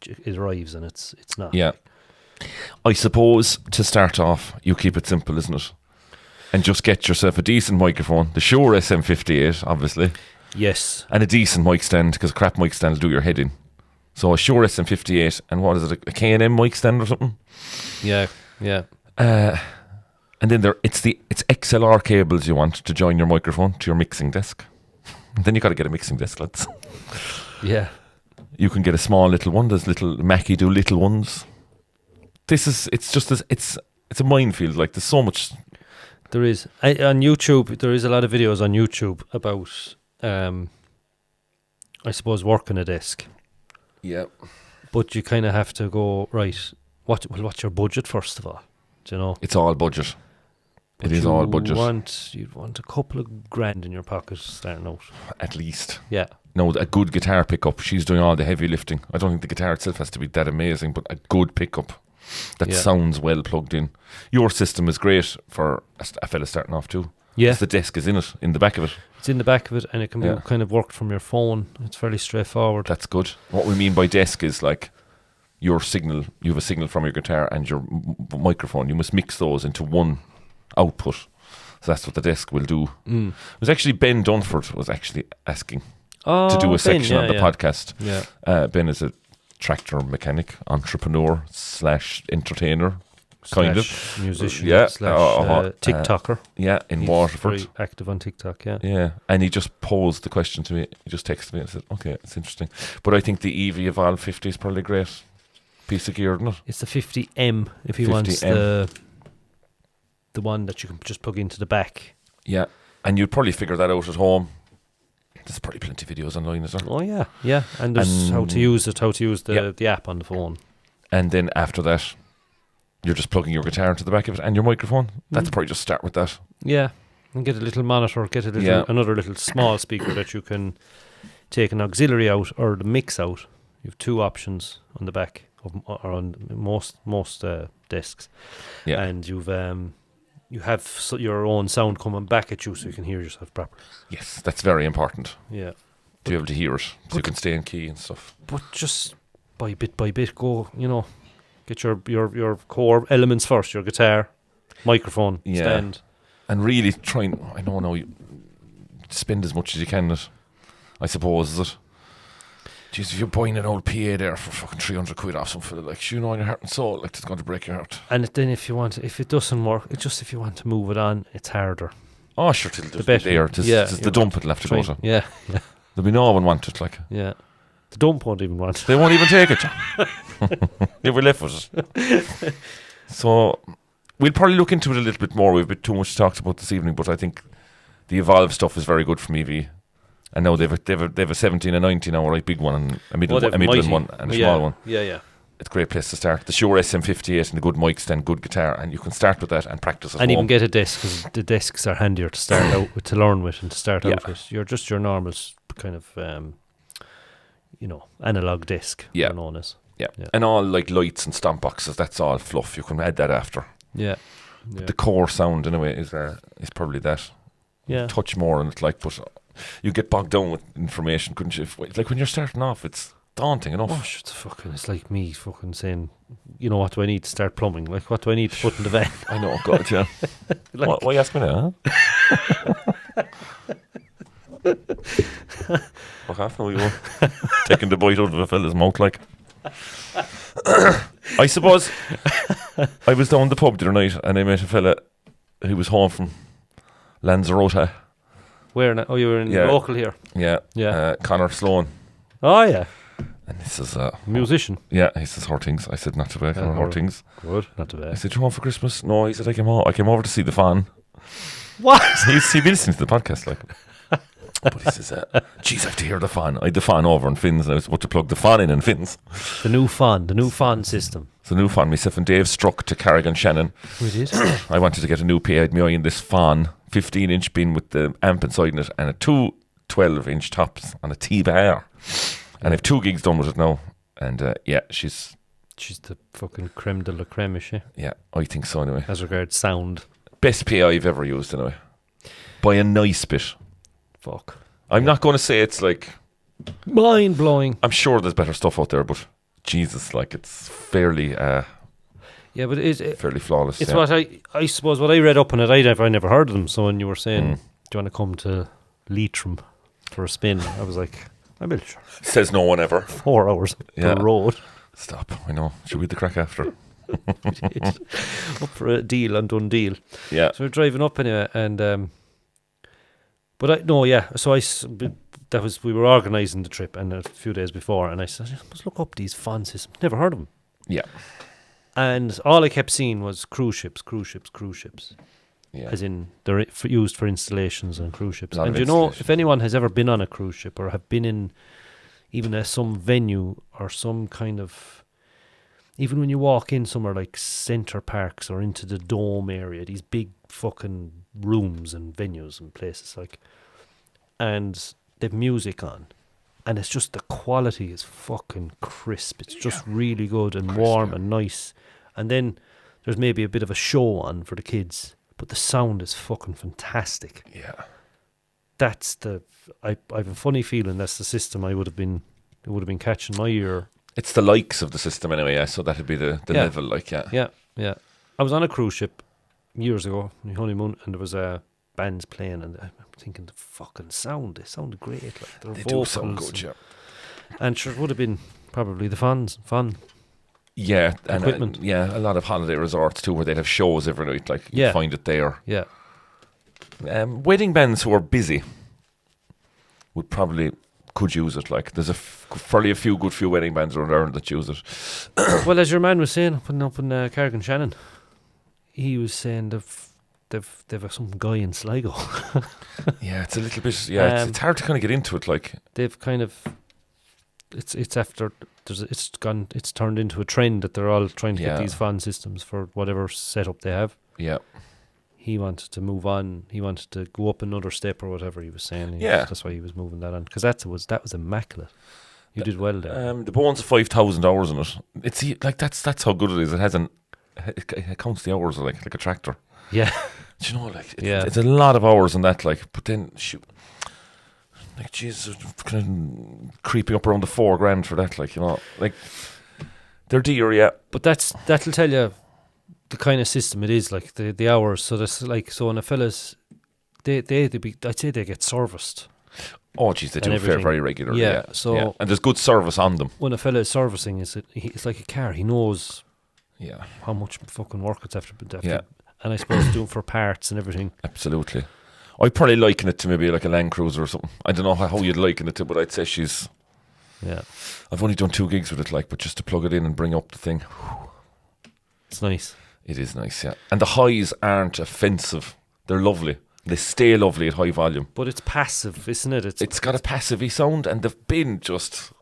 it arrives, and it's not. Yeah. I suppose to start off, you keep it simple, isn't it? And just get yourself a decent microphone, the Shure SM58, obviously, Yes. and a decent mic stand, because a crap mic stand will do your head in. So a Shure SM58, and what is it, a K&M mic stand or something? Yeah. Yeah. And then it's XLR cables you want to join your microphone to your mixing desk. Then you got to get a mixing desk, lads. Yeah. You can get a small little one. There's little Mackie do little ones. It's a minefield. Like, there's so much. There is on YouTube. There is a lot of videos on YouTube about, I suppose, working a desk. Yeah. But you kind of have to go right. What's your budget first of all? Do you know? It's all budget. But It is all budget. You'd want a couple of grand in your pocket starting out. At least. Yeah. No, a good guitar pickup. She's doing all the heavy lifting. I don't think the guitar itself has to be that amazing, but a good pickup that sounds well plugged in. Your system is great for a fella starting off too. Yeah. 'Cause the desk is in the back of it. It's in the back of it, and it can be kind of worked from your phone. It's fairly straightforward. That's good. What we mean by desk is like your signal. You have a signal from your guitar and your microphone. You must mix those into one output. So that's what the desk will do. It was actually Ben Dunford was actually asking to do a section on the podcast. Yeah. Ben is a tractor mechanic, entrepreneur / entertainer, kind of musician. Yeah. TikToker. Yeah, in He's Waterford. very active on TikTok. Yeah. Yeah, and he just posed the question to me. He just texted me and said, "Okay, it's interesting." But I think the EV Evolve 50 is probably a great piece of gear, isn't it? It's the 50M if he wants the one that you can just plug into the back. Yeah, and you'd probably figure that out at home. There's probably plenty of videos online, is there? Oh yeah, yeah. And there's how to use the app on the phone. And then after that, you're just plugging your guitar into the back of it and your microphone. That's probably just start with that. Yeah, and get a little monitor, another little small speaker that you can take an auxiliary out or the mix out. You have two options on the back or on most desks. Yeah, and you have your own sound coming back at you, so you can hear yourself properly. yes, that's very important. Yeah, To be able to hear it, so you can stay in key and stuff. but just by bit, go. Get your core elements first. Your guitar, microphone, stand. And really trying, I don't know, you spend as much as you can on it, I suppose, is it? Jeez, if you're buying an old PA there for fucking 300 quid off some fella, like, on your heart and soul, like, it's going to break your heart. And then if it doesn't work, if you want to move it on, it's harder. Oh, sure, till The there's better- there. It's the dump it'll have to go to. Yeah, There'll be no one want it, like. yeah. The dump won't even want it. They won't even take it. If we're left with it. So, we'll probably look into it a little bit more. We've a bit too much talked about this evening, but I think the Evolve stuff is very good from EV. And now they've a 17 and 19 now, a right big one, and a middle one, and a small one. Yeah. It's a great place to start. The Shure SM58 and the good mic stand, good guitar, and you can start with that and practice at And home. even get a desk, because the desks are handier to start out with, to learn with, and to start out with. You're just your normal kind of, analog desk. Yeah. They're known as. Yeah, and all like lights and stomp boxes. That's all fluff. You can add that after. Yeah. The core sound, in a way, is probably that. Yeah. Touch more on it, like, but you get bogged down with information, couldn't you? Like when you're starting off, it's daunting enough. Oh, it's like me fucking saying, what do I need to start plumbing? Like, what do I need to put in the van? I know, God, yeah. Like, why ask me that? Huh? What half now you were taking the bite out of a fella's mouth, like. I suppose I was down the pub the other night and I met a fella who was home from Lanzarote. Where now? Oh, you were in local here. Yeah. Connor Sloan. Oh, yeah. And this is musician. Yeah, he says Hortings. I said not too bad. Hortings. Good, not too bad. I said, you home for Christmas? No, he said I came over to see the fan. What? He's listening to the podcast, like. But he says, geez, I have to hear the fan. I had the fan over in Finn's and I was about to plug the fan in Finn's. The new fan system. So the new fan, myself and Dave struck to Carrigan Shannon. We did. I wanted to get a new PA. I had me eye in this fan, 15-inch bin with the amp inside in it, and a 2 12-inch tops on a T-bar. And I have 2 gigs done with it now. And she's the fucking creme de la creme, is she? Yeah, I think so anyway. As regards sound. Best PA I've ever used anyway. By a nice bit. Fuck. I'm not going to say it's like mind blowing. I'm sure there's better stuff out there, but Jesus, like it's fairly Yeah, but fairly flawless. it's yeah. what I suppose what I read up on it. I never heard of them. So when you were saying, "Do you want to come to Leitrim for a spin?" I was like, "I will." Sure. Says no one ever. 4 hours up Yeah. the road. Stop. I know. Should we the crack after? Up for a deal on Dundee. Yeah. So we're driving up anyway, and we were organising the trip, and a few days before, and I said, I must look up these fan systems. Never heard of them. Yeah. And all I kept seeing was cruise ships, Yeah. as in they're used for installations on cruise ships. Lot of And you know, installation. if anyone has ever been on a cruise ship or have been in even some venue or some kind of, even when you walk in somewhere like Centre Parks or into the Dome area, these big fucking rooms and venues and places like, and they've music on, and it's just the quality is fucking crisp. It's just really good and warm and nice. And then there's maybe a bit of a show on for the kids, but the sound is fucking fantastic. Yeah. That's I have a funny feeling that's the system it would have been catching my ear. It's the likes of the system anyway, yeah. So that'd be the Yeah. level, like, yeah. Yeah. I was on a cruise ship years ago, my honeymoon, and there was bands playing, and I'm thinking the fucking sound, they sounded great. Like their They vocals do sound good, yeah. And sure, it would have been probably the fun. Yeah, and Equipment. yeah, a lot of holiday resorts too, where they'd have shows every night. Like you Yeah. find it there. Yeah. Wedding bands who are busy could use it. Like there's fairly a few wedding bands around Ireland that use it. Well, as your man was saying up in Carrigan Shannon, he was saying they've some guy in Sligo. Yeah, it's a little bit. Yeah, it's hard to kind of get into it. Like They've kind of it's after it's turned into a trend that they're all trying to get Yeah. these fan systems for whatever setup they have. yeah, He wanted to move on. He wanted to go up another step or whatever he was saying. Yeah. That's why he was moving that on, because that was immaculate. You did well there. the Bones 5,000 hours in it. It's like that's how good it is. It counts the hours like a tractor. Yeah. Do you know, like Yeah. it's a lot of hours in that. Like, but then shoot, like Jesus, kind of creeping up around the $4,000 for that. Like, you know, like they're dear, yeah. But that'll tell you the kind of system it is, like the hours. So that's like, so when a fellas, I'd say they get serviced. Oh, geez, they And do everything. very regularly. Yeah, Yeah, so- yeah. And there's good service on them. When a fella is servicing, it's like a car. He knows Yeah, how much fucking work it's after. Yeah. And I suppose doing for parts and everything. absolutely. I'd probably liken it to maybe like a Land Cruiser or something. I don't know how you'd liken it to, but I'd say Yeah, I've only done 2 gigs with it, like, but just to plug it in and bring up the thing, it's nice. it is nice, yeah. And the highs aren't offensive. They're lovely. They stay lovely at high volume. But it's passive, isn't it? It's got a passive-y sound, and they've been just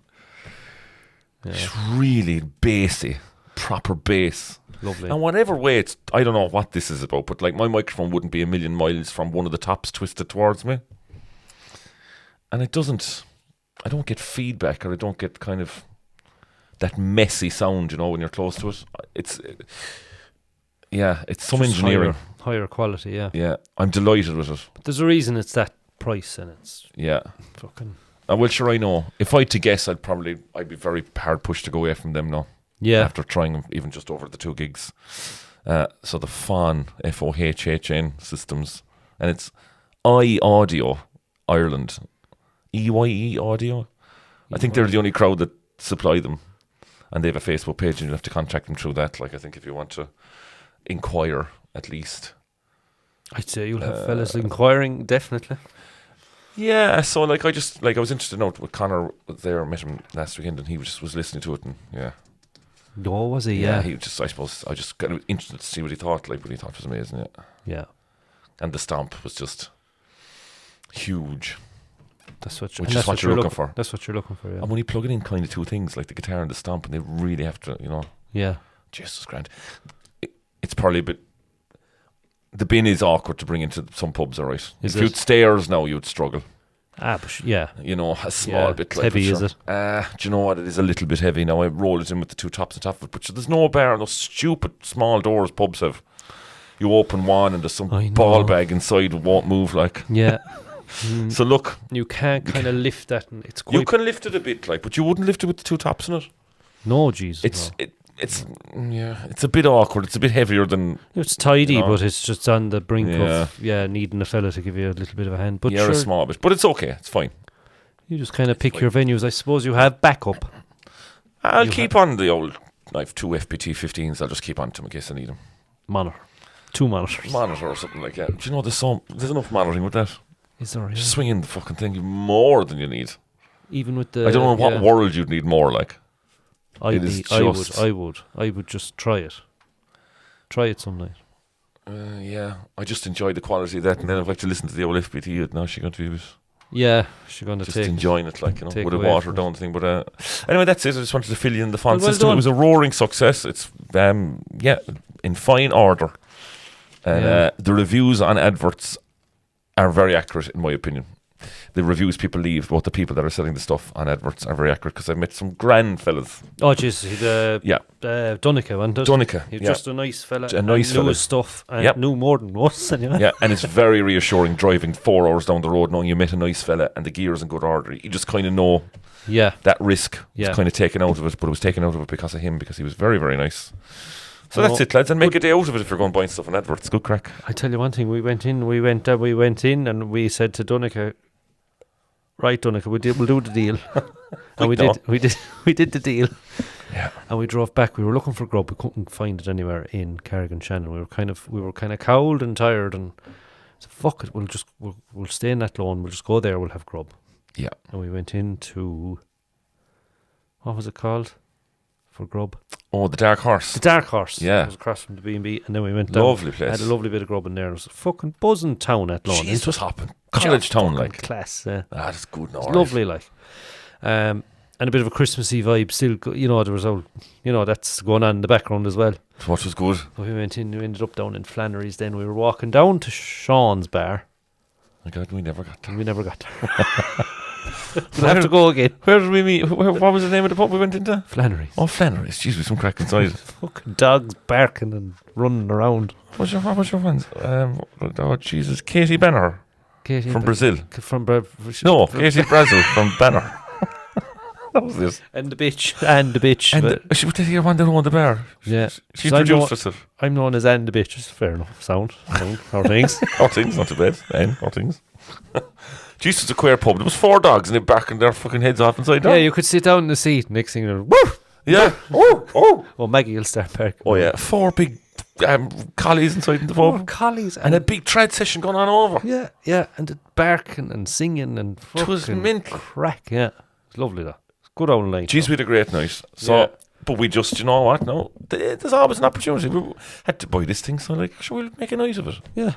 yeah, really bassy, proper bass. lovely. And whatever way it's, I don't know what this is about, but like my microphone wouldn't be a million miles from one of the tops twisted towards me. And I don't get feedback, or I don't get kind of that messy sound, you know, when you're close to it. It's some Just engineering. higher quality. Yeah, Yeah, I'm delighted with it. but there's a reason it's that price, and it's Yeah. fucking Well, sure, I know. If I had to guess, I'd be very hard pushed to go away from them now. yeah. After trying them even just over the 2 gigs. So the Fawn, FOHHN systems, and it's iAudio Ireland, EYE Audio. I think they're the only crowd that supply them, and they have a Facebook page, and you have to contact them through that. Like, I think if you want to inquire, at least. I'd say you'll have fellas inquiring, definitely. Yeah, so like I was interested in out with Connor was there, met him last weekend, and he was listening to it, and yeah. Oh, was he? Yeah, Yeah. he just, I suppose, I just got interested to see what he thought. Like, what he thought was amazing, yeah. Yeah. And the stomp was just huge. That's what Which and is that's what you're looking for. That's what you're looking for, yeah. And when you plug it in kind of 2 things, like the guitar and the stomp, and they really have to, you know, Yeah. Jesus grand. It's probably a bit. The bin is awkward to bring into some pubs, alright. Is If you'd it? stairs now, you'd struggle. But yeah. You know, a small Yeah, bit. it's Like, heavy, but is sure. it? Do you know what? It is a little bit heavy now. I roll it in with the 2 tops on top of it, but there's no bar, those stupid small doors pubs have. You open one and there's some I know. ball bag inside, it won't move. Like, Yeah. So look, You can't kind of lift that, and it's you quite. can lift it a bit, like, but you wouldn't lift it with the two tops in it. No, Jesus. It's it's a bit awkward. It's a bit heavier than. It's tidy, You know. but it's just on the brink Yeah. of needing a fella to give you a little bit of a hand. But Yeah, sure, a small bit, but it's okay. It's fine. you just kind of pick fine. your venues. I suppose you have backup. I'll You keep on the old. I have two FPT 15s. I'll just keep on to them in case I need them. Monitor. 2 monitors. Monitor or something like that. Do you know there's enough monitoring with that? Is there? Just swinging the fucking thing more than you need. Even with the. I don't know what world you'd need more, like. I would just try it. Try it some night. Yeah, I just enjoy the quality of that, and then if I have to listen to the old FPT, now she's going to be Yeah, she's going to just take. enjoying it, like, you know, take with a away watered from down thing. But anyway, that's it. I just wanted to fill you in the font Well system. done. It was a roaring success. It's in fine order, and the reviews on adverts are very accurate, in my opinion. The reviews people leave about the people that are selling the stuff on adverts are very accurate, because I've met some grand fellas. Oh, jeez, Yeah, Donica, wasn't it? Donica. He's Yeah. just a nice fella. A nice and fella. knew his stuff and Yep. knew more than us. Anyway. Yeah, and it's very reassuring driving 4 hours down the road knowing you met a nice fella and the gear's in good order. You just kind of know Yeah. that risk Yeah. was kind of taken out of it, but it was taken out of it because of him, because he was very, very nice. So Oh, that's it, lads, and make a day out of it if you're going buying stuff on adverts. Good crack. I tell you one thing. We went in, and we said to Donica, "Right, Donica, we'll do the deal." And we did the deal. Yeah. And we drove back. We were looking for grub. We couldn't find it anywhere in Carrigan Shannon. We were kind of cowled and tired, and so fuck it. We'll stay in that lawn. We'll just go there. We'll have grub. Yeah. And we went into, what was it called for grub? Oh, the Dark Horse. The Dark Horse. Yeah. It was across from the B&B, and then we went down. Lovely place. Had a lovely bit of grub in there. It was a fucking buzzing town at lawn. Jeez, it was hopping. College town, like. Class. Yeah. That's good now. It's lovely, like. And a bit of a Christmassy vibe still. There was all, that's going on in the background as well. What was good? But we went in, we ended up down in Flannery's then. We were walking down to Sean's bar. My God, we never got there. And we never got there. We'll have to go again. Where did we meet? What was the name of the pub we went into? Flannery's. Oh, Flannery's. Jeez, with some crack inside. Fucking dogs barking and running around. What was your friends? Oh, Jesus. Katie Banner Katie from Brazil. No, Katie Brazil from Banner. That was this. And the bitch. And the bitch. And she was the one that owned the bar. Yeah. She So introduced herself. I'm known as and the bitch. It's fair enough. Sound. Our things. All things, not too bad. All things. Jesus, it's a queer pub. There was 4 dogs and they barking their fucking heads off inside there. Yeah, you could sit down in the seat. Next thing you're, woo! Yeah. Oh. Well, Maggie will start barking. Oh, yeah. 4 big collies inside in the pub. Collies. And a big trad session going on over. Yeah, yeah. And the barking and singing and It was fucking mental. crack. Yeah. It's lovely, that. It's good old night. Jeez, we had a great night. So, Yeah. but we just, you know what? No, there's always an opportunity. We had to buy this thing, so like, sure, we'll make a night of it. Yeah.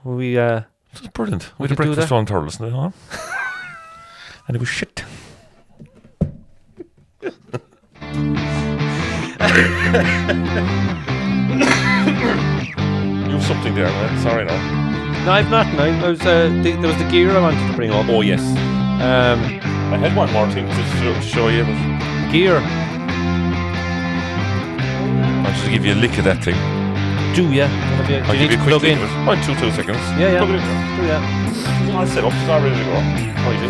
We, It was brilliant. We had a could do breakfast that. on Turles, huh? And it was shit. You have something there, man. Sorry, no. No, I've not. No, there was the gear I wanted to bring up. Oh, yes. Um, I had one more thing to show you. But gear. I'll just give you a lick of that thing. Do ya? I'll Do you give need you to a quick plug lick in? of it. About 2 seconds. Yeah, yeah. Plug it in there. Do ya? It's all set up. It's all ready to go. Oh, you do?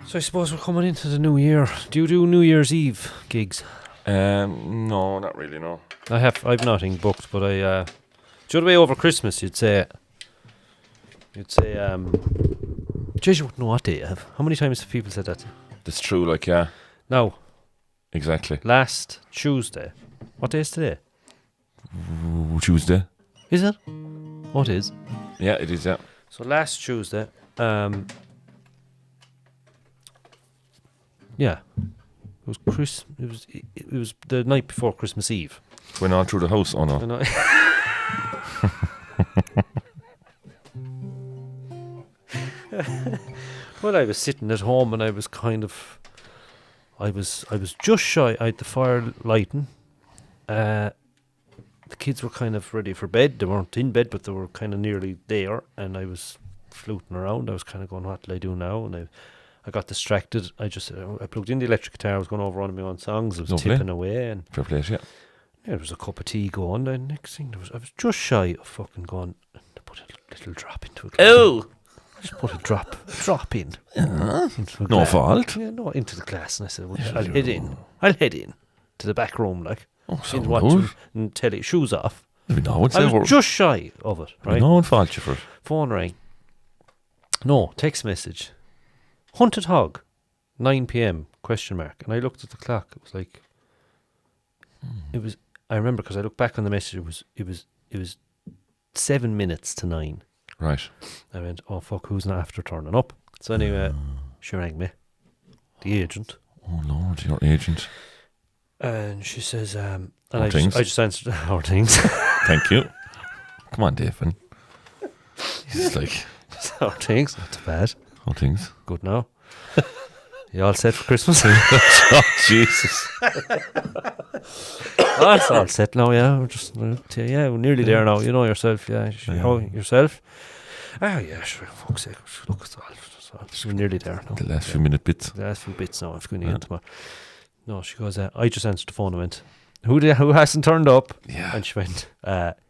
So I suppose we're coming into the new year. Do you do New Year's Eve gigs? No, not really, no. I've nothing booked, but the other way over Christmas, you'd say, geez, you wouldn't know what day you have. How many times have people said that? That's true, like, yeah. Now, Exactly. last Tuesday. What day is today? Tuesday. Is it? What is? Yeah, it is, yeah. So last Tuesday, yeah, it was it was the night before Christmas Eve. Went on through the house, oh no. And well, I was sitting at home and I was kind of, I was just shy. I had the fire lighting. The kids were kind of ready for bed. They weren't in bed, but they were kind of nearly there. And I was fluting around. I was kind of going, what will I do now? And I I got distracted. I plugged in the electric guitar. I was going over one of my own songs. I was Lovely. tipping away, and Fair play, yeah. there was a cup of tea going. And next thing I was just shy of fucking going to put a little drop into a glass. Oh! Just put a drop in. Into a No glass. fault. Yeah, no, into the glass. And I said, well, I'll head in to the back room, like, Oh, so in good. watching and telly, shoes off. No one's I ever. was just shy of it, right? No one fault you for it. Phone rang. No, text message. Hunted Hog, 9 p.m, question mark. And I looked at the clock. It was like, I remember because I looked back on the message, it was 7 minutes to 9. Right. I went, oh fuck, who's not after turning up? So anyway, she rang me, the agent. Oh Lord, your agent. And she says, and Our I things. just answered, our things. Thank you. Come on, David. He's like, Our things, not too bad. all things. Good now. You all set for Christmas? Oh, Jesus. Oh, it's all set now, yeah. We're just, we're nearly there now. You know yourself, yeah. How yourself? Oh, yeah, sure. Fuck's sake. Look, it's all. We're nearly there now. The last few minute bits. The last few bits now. I'm going to get tomorrow. No, she goes, I just answered the phone and went, who hasn't turned up? Yeah. And she went,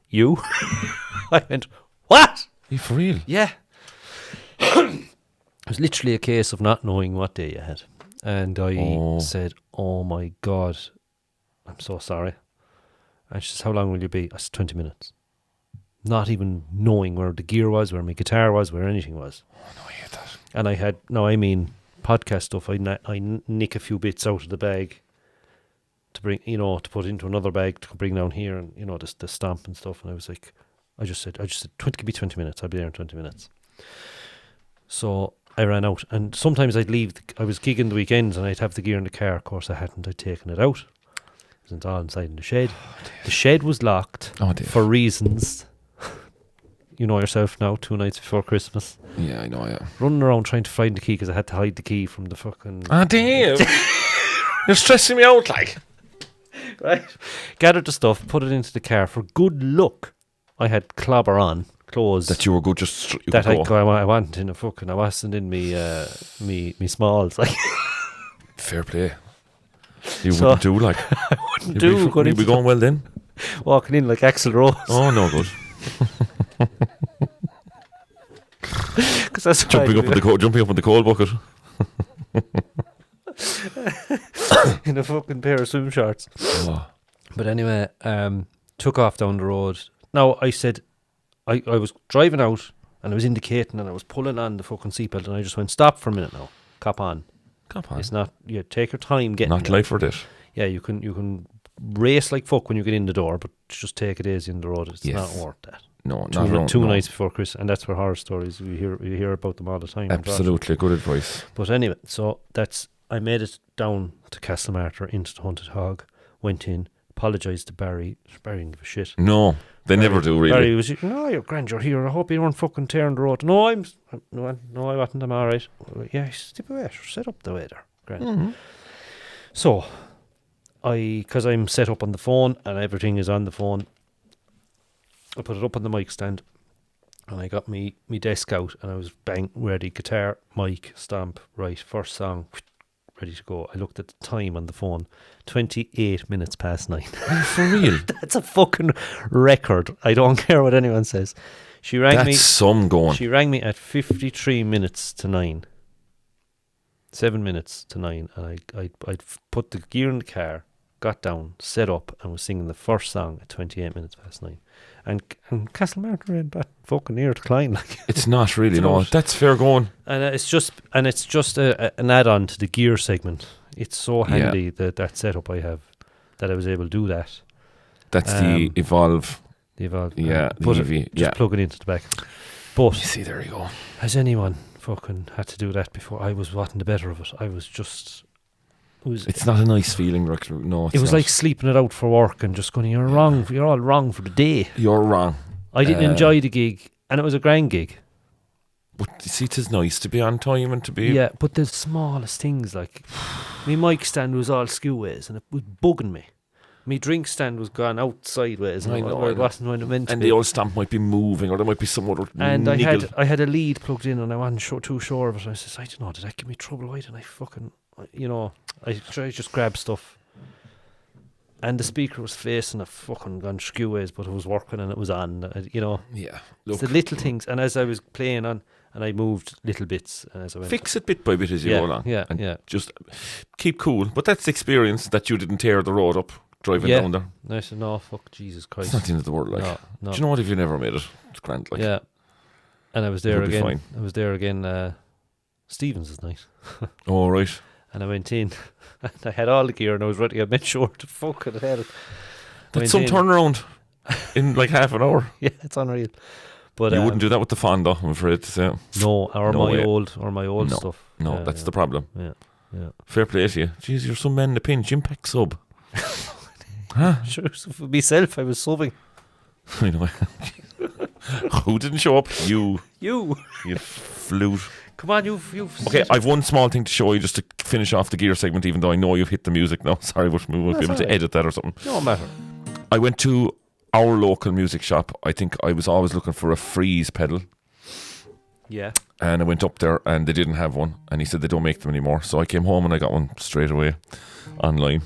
you? I went, what? You for real? Yeah. It was literally a case of not knowing what day you had. And I said, oh my God, I'm so sorry. And she says, how long will you be? I said, 20 minutes. Not even knowing where the gear was, where my guitar was, where anything was. Oh, no, I hate that. And I had, podcast stuff. I nick a few bits out of the bag to bring, to put into another bag to bring down here, and, the stamp and stuff. And I was like, I just said, give me 20 minutes. I'll be there in 20 minutes. So I ran out, and sometimes I'd leave. I was gigging the weekends, and I'd have the gear in the car. Of course, I hadn't. I'd taken it out. It was all inside in the shed. The shed was locked for reasons. You know yourself now. 2 nights before Christmas, Yeah, I know, yeah. running around trying to find the key because I had to hide the key from the fucking. Ah, damn. You're stressing me out, like. Right. Gathered the stuff, put it into the car. For good luck, I had clobber on clothes That you were good, just you that could go. I wasn't in I wasn't in me smalls. Like, Fair play. You So, wouldn't do, like. I wouldn't do. You'd be going well then. Walking in like Axl Rose. Oh, no good. Cause that's Jumping up in the coal bucket. in a fucking pair of swim shorts. Oh. But anyway, took off down the road. Now, I said, I was driving out and I was indicating and I was pulling on the fucking seatbelt, and I just went, stop for a minute now. Cop on. Come on. It's not, take your time getting Not there. life or death. Yeah, you can race like fuck when you get in the door, but just take it easy in the road. It's Yes. not worth that. No, not wrong. Two no. nights before Christmas, and that's where horror stories, you hear about them all the time. Absolutely, good advice. But anyway, so I made it down to Castlemartyr into the Hunted Hog, went in, apologised to Barry. Barry didn't give a shit. No, they never do, really. Barry was, no, you're grand, you're here. I hope you weren't fucking tearing the road. No, I wasn't. I'm all right. Yeah, step away. Set up the way there. Grand. Mm-hmm. So, because I'm set up on the phone and everything is on the phone, I put it up on the mic stand, and I got me desk out, and I was ready, guitar, mic, stamp, right, first song, ready to go. I looked at the time on the phone, 28 minutes past 9. Are you for real? That's a fucking record. I don't care what anyone says. She rang me. That's some going. She rang me at 53 minutes to 9. 7 minutes to 9, and I'd put the gear in the car, got down, set up, and was singing the first song at 28 minutes past 9. And Castlemartyr ain't that fucking near to Klein, like. It's not really, It's no. not. That's fair going. And it's just an add-on to the gear segment. It's so handy that setup I have that I was able to do that. That's the Evolve. The Evolve. Yeah, the EV. Just plug it into the back. But You see, there you go. has anyone fucking had to do that before? I wasn't the better of it. I was just. It's not a nice feeling, Rick. No, it's It was not. like sleeping it out for work and just going, you're wrong. You're all wrong for the day. You're wrong. I didn't enjoy the gig, and it was a grand gig. But you see, 'tis nice to be on time and to be... Yeah, but the smallest things, like my mic stand was all skew ways, and it was bugging me. My drink stand was gone out sideways. I And know, it wasn't when it meant to And be. the old stamp might be moving, or there might be some other And niggle. I had a lead plugged in, and I wasn't too sure of it. I says, I don't know, did that give me trouble? Why didn't I fucking, I just grab stuff. And the speaker was facing a fucking gone skew-ways, but it was working and it was on. Yeah, It's look, the little things. And as I was playing on, and I moved little bits as I went. fix it bit by bit as you Yeah, go along. yeah, and yeah. just keep cool. But that's the experience that you didn't tear the road up driving Yeah. down there. And I said, no, fuck, Jesus Christ. It's not the end of the world, like. No. Do you know what? If you never made it, it's grand. Like, Yeah. And I was there You'll be again. fine. I was there again. Stevens' night. all right. And I went in. And I had all the gear, and I was ready. I made sure to fucking had it. That's some turnaround in like half an hour. Yeah, it's unreal. But You wouldn't do that with the Fonda, I'm afraid to say. No, or No way. my old No. stuff. No, Yeah, that's yeah. the problem. Yeah. Fair play to you. Jeez, you're some man in the pinch. Impact sub. Huh? Sure, so for myself, I was subbing. I know. Who didn't show up? You You. flute. Come on, you've. Okay, I've one small thing to show you just to finish off the gear segment, even though I know you've hit the music now. Sorry, but we won't be That's able to all right. edit that or something. No matter. I went to our local music shop. I think I was always looking for a freeze pedal. Yeah. And I went up there and they didn't have one. And he said they don't make them anymore. So I came home and I got one straight away online.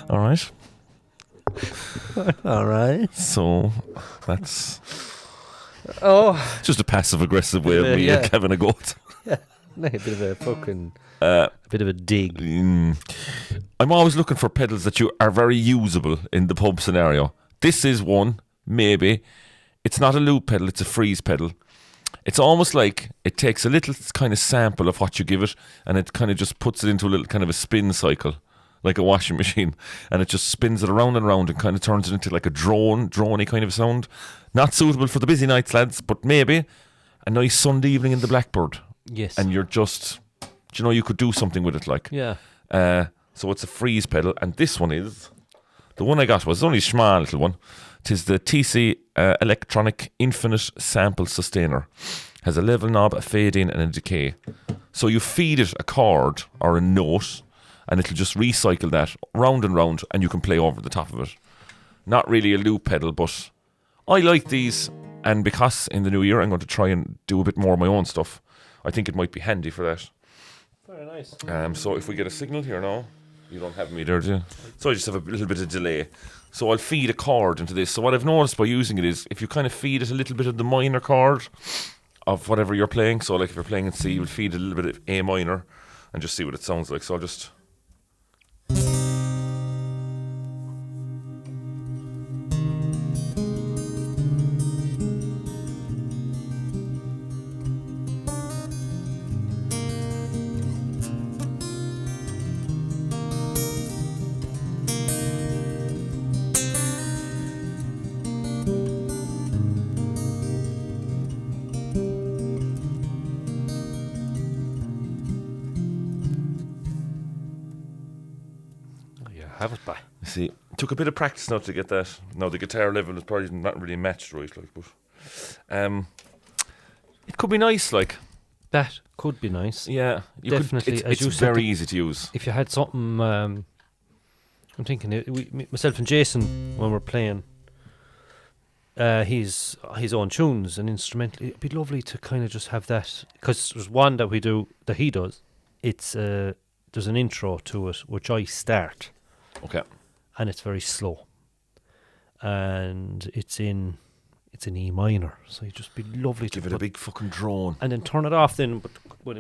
All right. All right. So that's Oh, just a passive aggressive way of me Yeah. having a goat. a bit of a fucking. A bit of a dig. I'm always looking for pedals that you are very usable in the pub scenario. This is one, maybe. It's not a loop pedal, it's a freeze pedal. It's almost like it takes a little kind of sample of what you give it and it kind of just puts it into a little kind of a spin cycle, like a washing machine. And it just spins it around and around and kind of turns it into like a drony kind of sound. Not suitable for the busy nights, lads, but maybe a nice Sunday evening in the Blackbird. Yes. And you're just, you could do something with it like. Yeah. So it's a freeze pedal, and this one is the one I got was only a small little one. It is the TC Electronic Infinite Sample Sustainer. Has a level knob, a fade in, and a decay. So you feed it a chord or a note, and it'll just recycle that round and round, and you can play over the top of it. Not really a loop pedal, but I like these, and because in the new year I'm going to try and do a bit more of my own stuff, I think it might be handy for that. Very nice. So if we get a signal here now, you don't have me there, do you? So I just have a little bit of delay. So I'll feed a chord into this. So what I've noticed by using it is if you kind of feed it a little bit of the minor chord of whatever you're playing. So like if you're playing in C, you'll feed a little bit of A minor and just see what it sounds like. So I'll just... You have it back. See, it took a bit of practice now to get that. Now the guitar level is probably not really matched right, like, but it could be nice, like. That could be nice. Yeah, Definitely, It's, as it's you said, very easy to use. If you had something, I'm thinking myself and Jason when we're playing. His own tunes and instrumental. It'd be lovely to kind of just have that, because there's one that he does. It's there's an intro to it which I start, Okay. and it's very slow, and it's in E minor. So it'd just be lovely Give to it a put, big fucking drone. and then turn it off. Then, but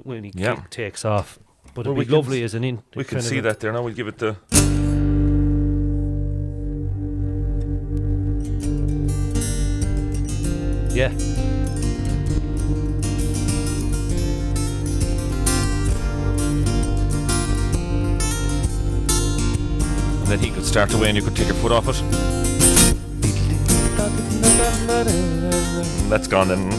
when he Yeah. takes off, but Well, it'd we be can lovely as an in. We can kind of see a- that there now. We'll give it the... Yeah. And then he could start away and you could take your foot off it. That's gone then.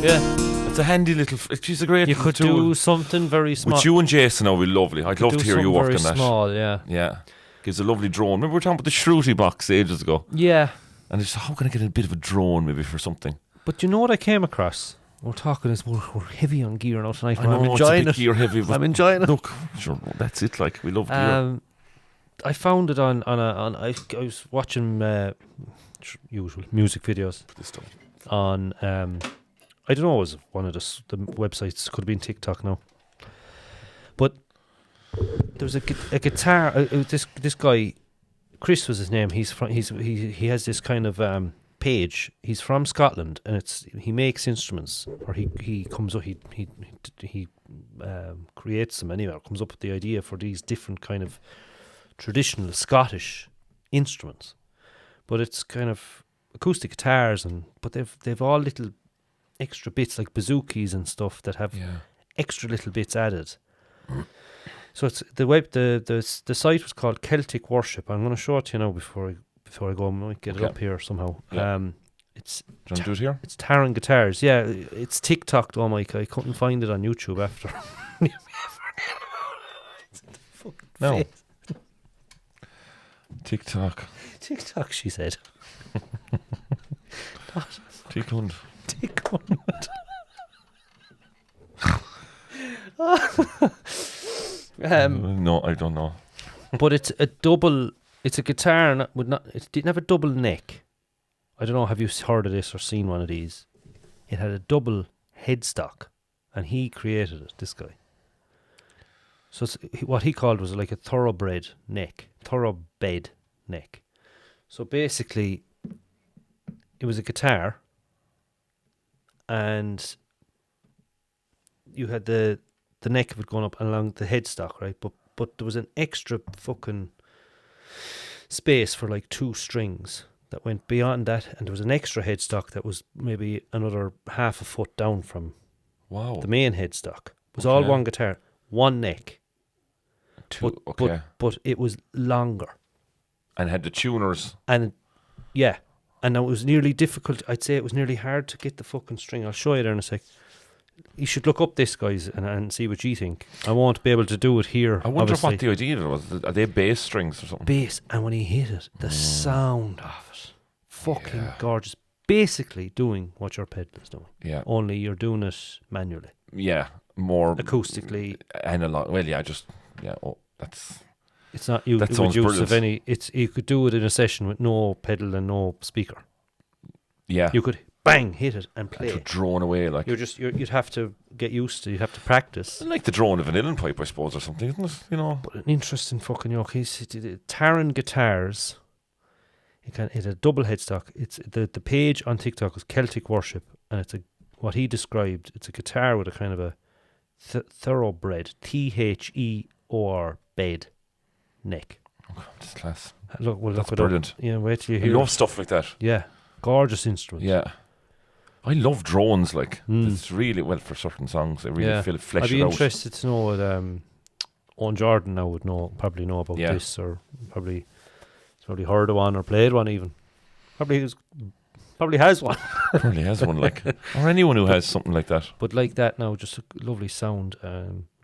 Yeah. It's a handy little... She's a great You little could tool. do something very small. With you and Jason, that would be lovely. I'd love do to hear you something work very on that. small, yeah. Yeah. Gives a lovely drone. Remember we were talking about the Shruti box ages ago? Yeah. And it's how can I get a bit of a drone maybe for something? But you know what I came across? We're talking is we're heavy on gear now tonight. I but know I'm it's a enjoying bit it. gear heavy, but I'm enjoying it. look, sure, that's it. Like we love gear. I found it on I was watching usual music videos This stuff. on I don't know, it was one of the websites, could have been TikTok now, but there was a guitar. This guy, Chris was his name. He has this kind of page. He's from Scotland, and he makes instruments, or he comes up he creates them anyway. Comes up with the idea for these different kind of traditional Scottish instruments, but it's kind of acoustic guitars, but they've all little extra bits like bazookas and stuff that have extra little bits added. So it's the site was called Celtic Worship. I'm going to show it to you now before I go. I might get it up here somehow. Yeah. It's Do you want to do it here? It's Taran Guitars. Yeah, it's TikTok though, Mike. I couldn't find it on YouTube after. No. TikTok. TikTok, she said. Tickland. No, I don't know. But it's a double. It's a guitar it didn't have a double neck. I don't know. Have you heard of this or seen one of these? It had a double headstock, and he created it. This guy. So what he called was like a thoroughbred neck. So basically, it was a guitar, and you had the neck of it going up along the headstock, right? But there was an extra fucking space for like 2 strings that went beyond that, and there was an extra headstock that was maybe another half a foot down from the main headstock. It was all one guitar, one neck. But it was longer. And had the tuners. And yeah. And it was nearly difficult. I'd say it was nearly hard to get the fucking string. I'll show you there in a sec. You should look up this, guys, and see what you think. I won't be able to do it here. I wonder obviously. what the idea was. Are they bass strings or something? Bass. And when he hit it, the sound of it. Fucking gorgeous. Basically doing what your pedal is doing. Yeah. Only you're doing it manually. Yeah. More acoustically. Analog. Well, yeah, that's... It's not you. That sounds use of brilliant. You could do it in a session with no pedal and no speaker. Yeah. You could bang hit it and play. And drone away like. You'd have to get used to. You'd have to practice. Like the drone of an uilleann pipe, I suppose, or something, isn't it? You know. But an interesting fucking yoke. He's Taran Guitars. It had a double headstock. It's the page on TikTok is Celtic Worship, and it's what he described. It's a guitar with a kind of a thoroughbred THEOR bed neck. Oh, this class. That's brilliant. Yeah, wait till you hear. I love stuff like that. Yeah, gorgeous instrument. Yeah, I love drones. Like it's really well for certain songs. They really feel flesh I'd be it out. interested to know what Owen Jordan now would probably know about this, or probably heard of one or played one even. Probably has one. Probably has one, like, or anyone who has something like that. But like that now, just a lovely sound,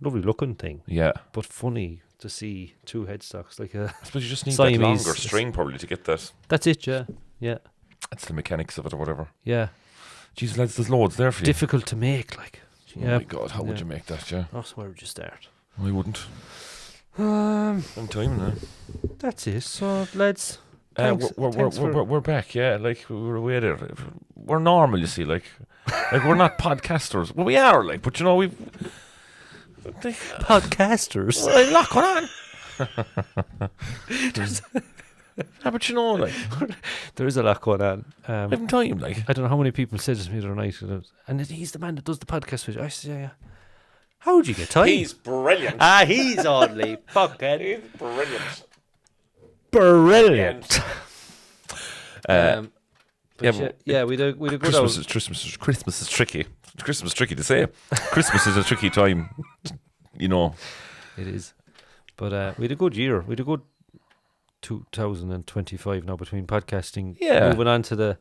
lovely looking thing. Yeah, but funny to see 2 headstocks like a. I suppose you just need Siamese. that longer string probably to get that. That's it, yeah. That's the mechanics of it or whatever. Yeah. Jeez, lads, there's loads there for you. Difficult to make, like. Oh my God, how would you make that? Yeah. That's where would you start? I wouldn't. I'm timing now. That's it. So, lads. We're back, yeah. Like we were away there. We're normal, you see. Like we're not podcasters. Well, we are, like, but you know we've podcasters. Well, a lot going on. But you know, like there is a lot going on. Every time, like I don't know how many people said to me the other night, and he's the man that does the podcast with you. I said, yeah. How would you get time? He's brilliant. He's only fucking. He's brilliant. Brilliant. We do good. Christmas is tricky. Christmas is tricky to say. Christmas is a tricky time. You know, it is. But we had a good year. We had a good 2025 now between podcasting. Yeah. Moving on to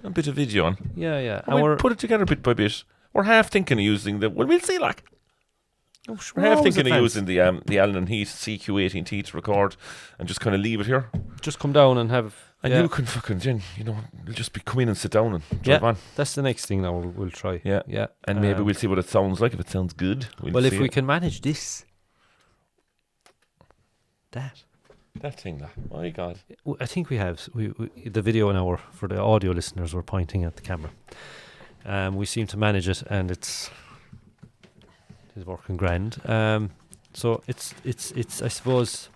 a bit of video on. Yeah. And we'll put it together bit by bit. We're half thinking of using we'll see, like. We're half thinking of using the Allen and Heath CQ18T to record and just kind of leave it here. Just come down and have. And you can fucking, you'll just come in and sit down and drive on. That's the next thing that we'll try. Yeah. And maybe we'll see what it sounds like. If it sounds good, if we can manage this, that. That thing, that. My God. I think we have we the video now for the audio listeners. We're pointing at the camera. We seem to manage it, and it's working grand. So it's I suppose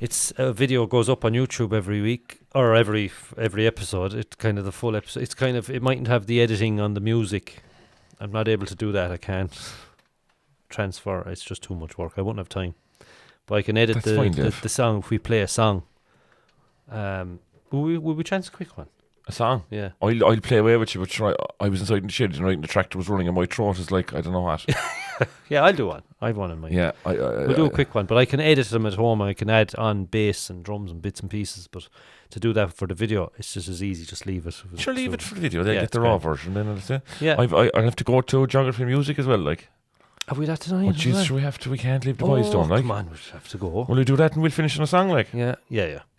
it's a video goes up on YouTube every week or every episode. It's kind of the full episode. It's kind of it mightn't have the editing on the music. I'm not able to do that. I can't transfer. It's just too much work. I won't have time. But I can edit the song if we play a song. Will we chance a quick one? A song? Yeah. I'll play away with you, but try. I was inside in the shed and the tractor was running and my throat is like, I don't know what. Yeah, I'll do one. I've one in mind. Yeah. We'll do a quick one, but I can edit them at home. I can add on bass and drums and bits and pieces, but to do that for the video, it's just as easy. Just leave it. Sure, leave it for the video. They'll get the raw version. Then I'll say. Yeah. I have to go to geography and music as well, like. Have we that tonight? Oh, jeez, sure we have to. We can't leave the boys down, like. Come on, we have to go. Will we do that and we'll finish on a song, like? Yeah.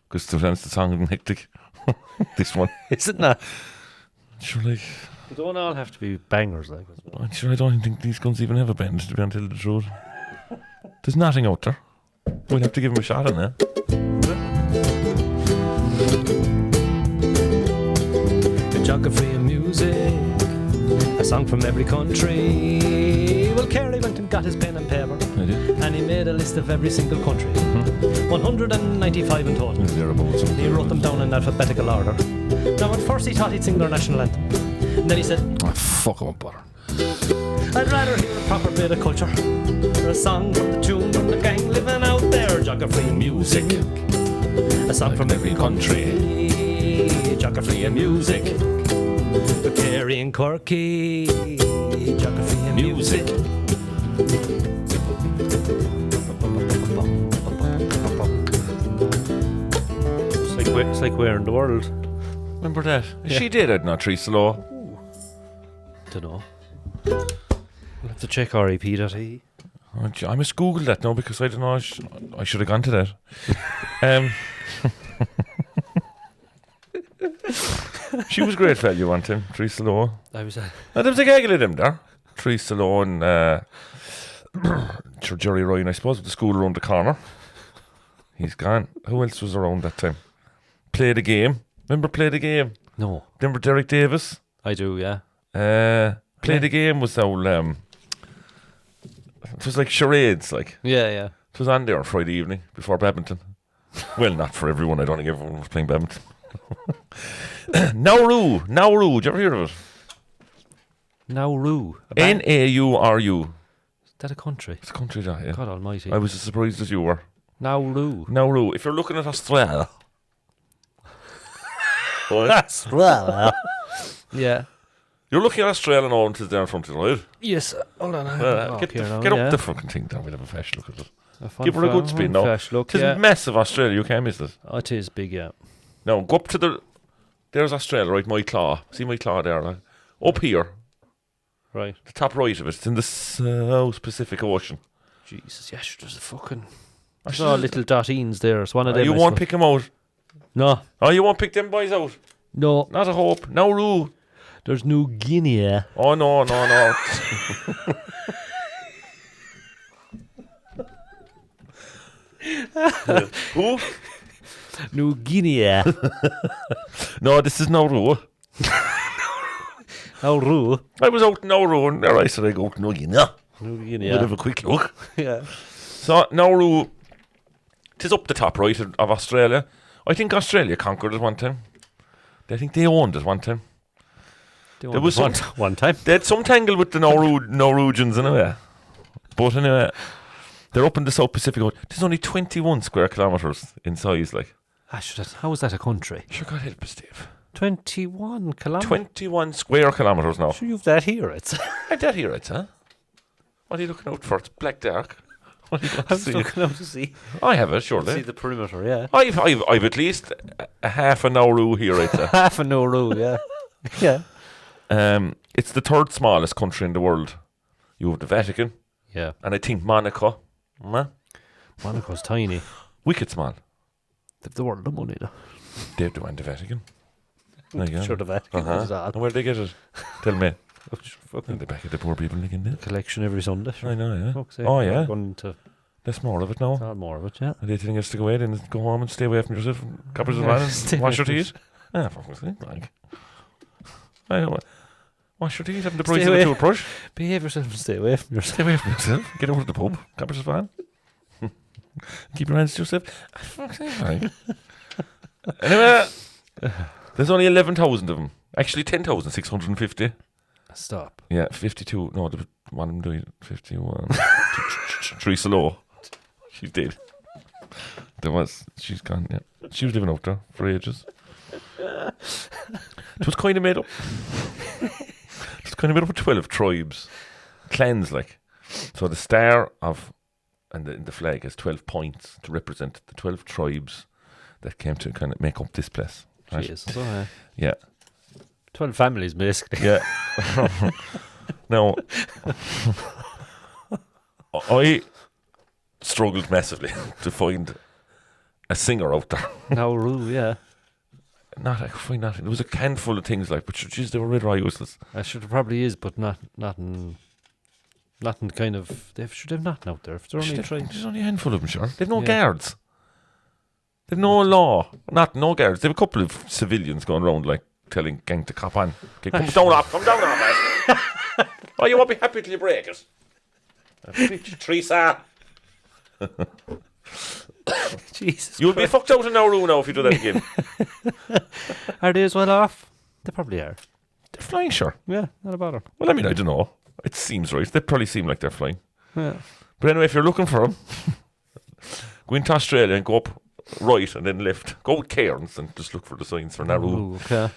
Because sometimes the song is hectic. This one. Is it not? Sure, like. They don't all have to be bangers, like. I'm sure I don't think these guns even have a bend, to be until the truth. There's nothing out there. We'll have to give them a shot on that. Geography and music, a song from every country. Well, Kerry went and got his pen and paper, I did. and he made a list of every single country. 195 in total. He wrote them down in alphabetical order. Now, at first he thought he'd sing their national anthem. And then he said, Oh, fuck up, butter. I'd rather hear a proper bit of culture, or a song from the tune from the gang living out there. Geography and music, a song from every country. Geography and music, with Kerry and Corky. Geography and music. It's like where in the world? Remember that? Yeah. She did it, not Teresa Law. Dunno. We'll have to check REP.ie. I must Google that now because I don't know. I should have gone to that. She was great value on him, Teresa Law. I was There was a gaggle of them there. Teresa Law and Jerry Ryan, I suppose, with the school around the corner. He's gone. Who else was around that time? Play the Game. Remember Play the Game? No. Remember Derek Davis? I do, yeah. Play the Game was all it was like charades, like. Yeah. It was on there on Friday evening before badminton. Well, not for everyone. I don't think everyone was playing badminton. Nauru. Did you ever hear of it? Nauru. Nauru. Is that a country? It's a country, that, yeah. God almighty. I was as surprised as you were. Nauru. If you're looking at Australia. Australia. Yeah. You're looking at Australia now until they're in front of you, right? Yes. Hold on. Get up the fucking thing down. We'll have a fresh look at it. Give her a good spin now. Look, it's massive, Australia. You can't miss it. Oh, it is big, yeah. Now, go up to there's Australia, right? My claw. See my claw there? Like? Up here. Right. The top right of it. It's in the South Pacific Ocean. Jesus, yeah, there's a fucking... I saw little dotines there. It's one of them. You won't pick them out. No. Oh, you won't pick them boys out? No. Not a hope. Nauru. There's New Guinea. Oh, no. Who? New Guinea. No, this is Nauru. Nauru. I was out in Nauru and there I said I go to New Guinea. New Guinea. We'll have a quick look. Yeah. So, Nauru, it is up the top right of Australia. I think Australia conquered it one time. I think they owned it one time. There was one time. They had some tangle with the Norwegians anyway. But anyway, they're up in the South Pacific. There's only 21 square kilometres in size, like. How is that a country? Sure, God help us, Steve. 21 kilometres? 21 square kilometres now. Sure, you've that here, it's. I've that here, it's, huh? What are you looking out for? It's black dark. What are you I'm looking out to see. I have it, surely. See the perimeter, yeah. I've at least a half an hour here, it's. Half an hour, yeah. Yeah. It's the third smallest country in the world. You have the Vatican. Yeah. And I think Monaco. Monaco's tiny. Wicked small. They've the world of money, though. They've the Vatican. Sure, the Vatican is odd. And where'd they get it? Tell me. Fucking In the back of the poor people again there. collection every Sunday. Sure. I know, yeah. Fuck's sake. Oh, yeah. Going to There's more of it now. It's all more of it, yeah. And the thing is to go ahead and go home and stay away from yourself and coppers of van Stay and wash your away teeth. Ah, fucking thing, like. I know what. Wash your teeth, having the Stay price of a away. toothbrush. Behave yourself and stay away from yourself. Stay away from yourself. Get over to the pub. Coppers of van. Keep your hands to yourself. Ah, fucking thing, like. Anyway, there's only 11,000 of them. Actually, 10,650. Stop. Yeah, 52. No, the one of them doing 51. Teresa Lowe. She's dead. She's gone, yeah. She was living out there for ages. It was kind of made up. It was kind of made up of 12 tribes. Clans, like. So the star of, and the flag has 12 points to represent the 12 tribes that came to kind of make up this place. Right? Jeez. So, Yeah. 12 families, basically. Yeah. Now, I struggled massively to find a singer out there. Nauru, yeah. I could find nothing. There was a handful of things like, but jeez, they were red useless. I should probably is, but nothing kind of. They should have nothing out there. If they're only trying. There's only a handful of them, sure. They've no Yeah. guards. They've no law. No guards. They have a couple of civilians going around like telling gang to cop on. Okay, come down off, lads. Oh, you won't be happy till you break it. Teresa. Jesus. You'll be fucked out in Nauru now if you do that again. Are they as well off? They probably are. They're flying, sure. Yeah, not a bother. Well, I mean, I don't know. It seems right. They probably seem like they're flying. Yeah. But anyway, if you're looking for them, go into Australia and go up right and then left. Go with Cairns and just look for the signs for Nauru. Ooh, okay.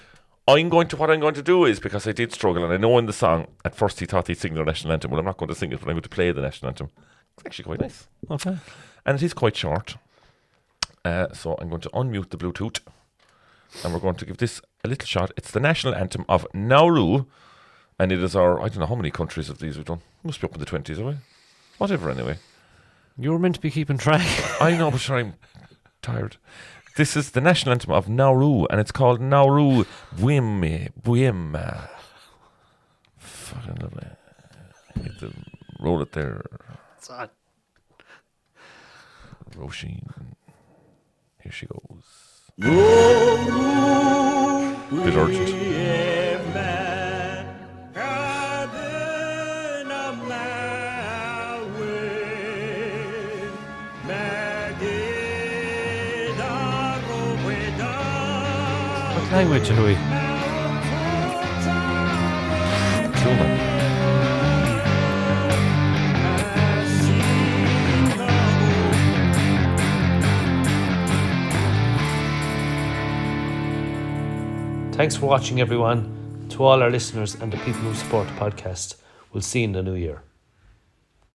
What I'm going to do is, because I did struggle, and I know in the song, at first he thought he'd sing the national anthem. Well, I'm not going to sing it, but I'm going to play the national anthem. It's actually quite nice. Okay. And it is quite short. So I'm going to unmute the Bluetooth, and we're going to give this a little shot. It's the national anthem of Nauru, and it is our, I don't know how many countries of these we've done. Must be up in the 20s, are we? Whatever, anyway. You were meant to be keeping track. I know, but sure, I'm tired. This is the national anthem of Nauru, and it's called Nauru Buima. Fucking lovely. Hit the roll it there. It's on. Roisin. Here she goes. Bit urgent. What language are we? Truman. Thanks for watching, everyone. To all our listeners and the people who support the podcast, we'll see you in the new year.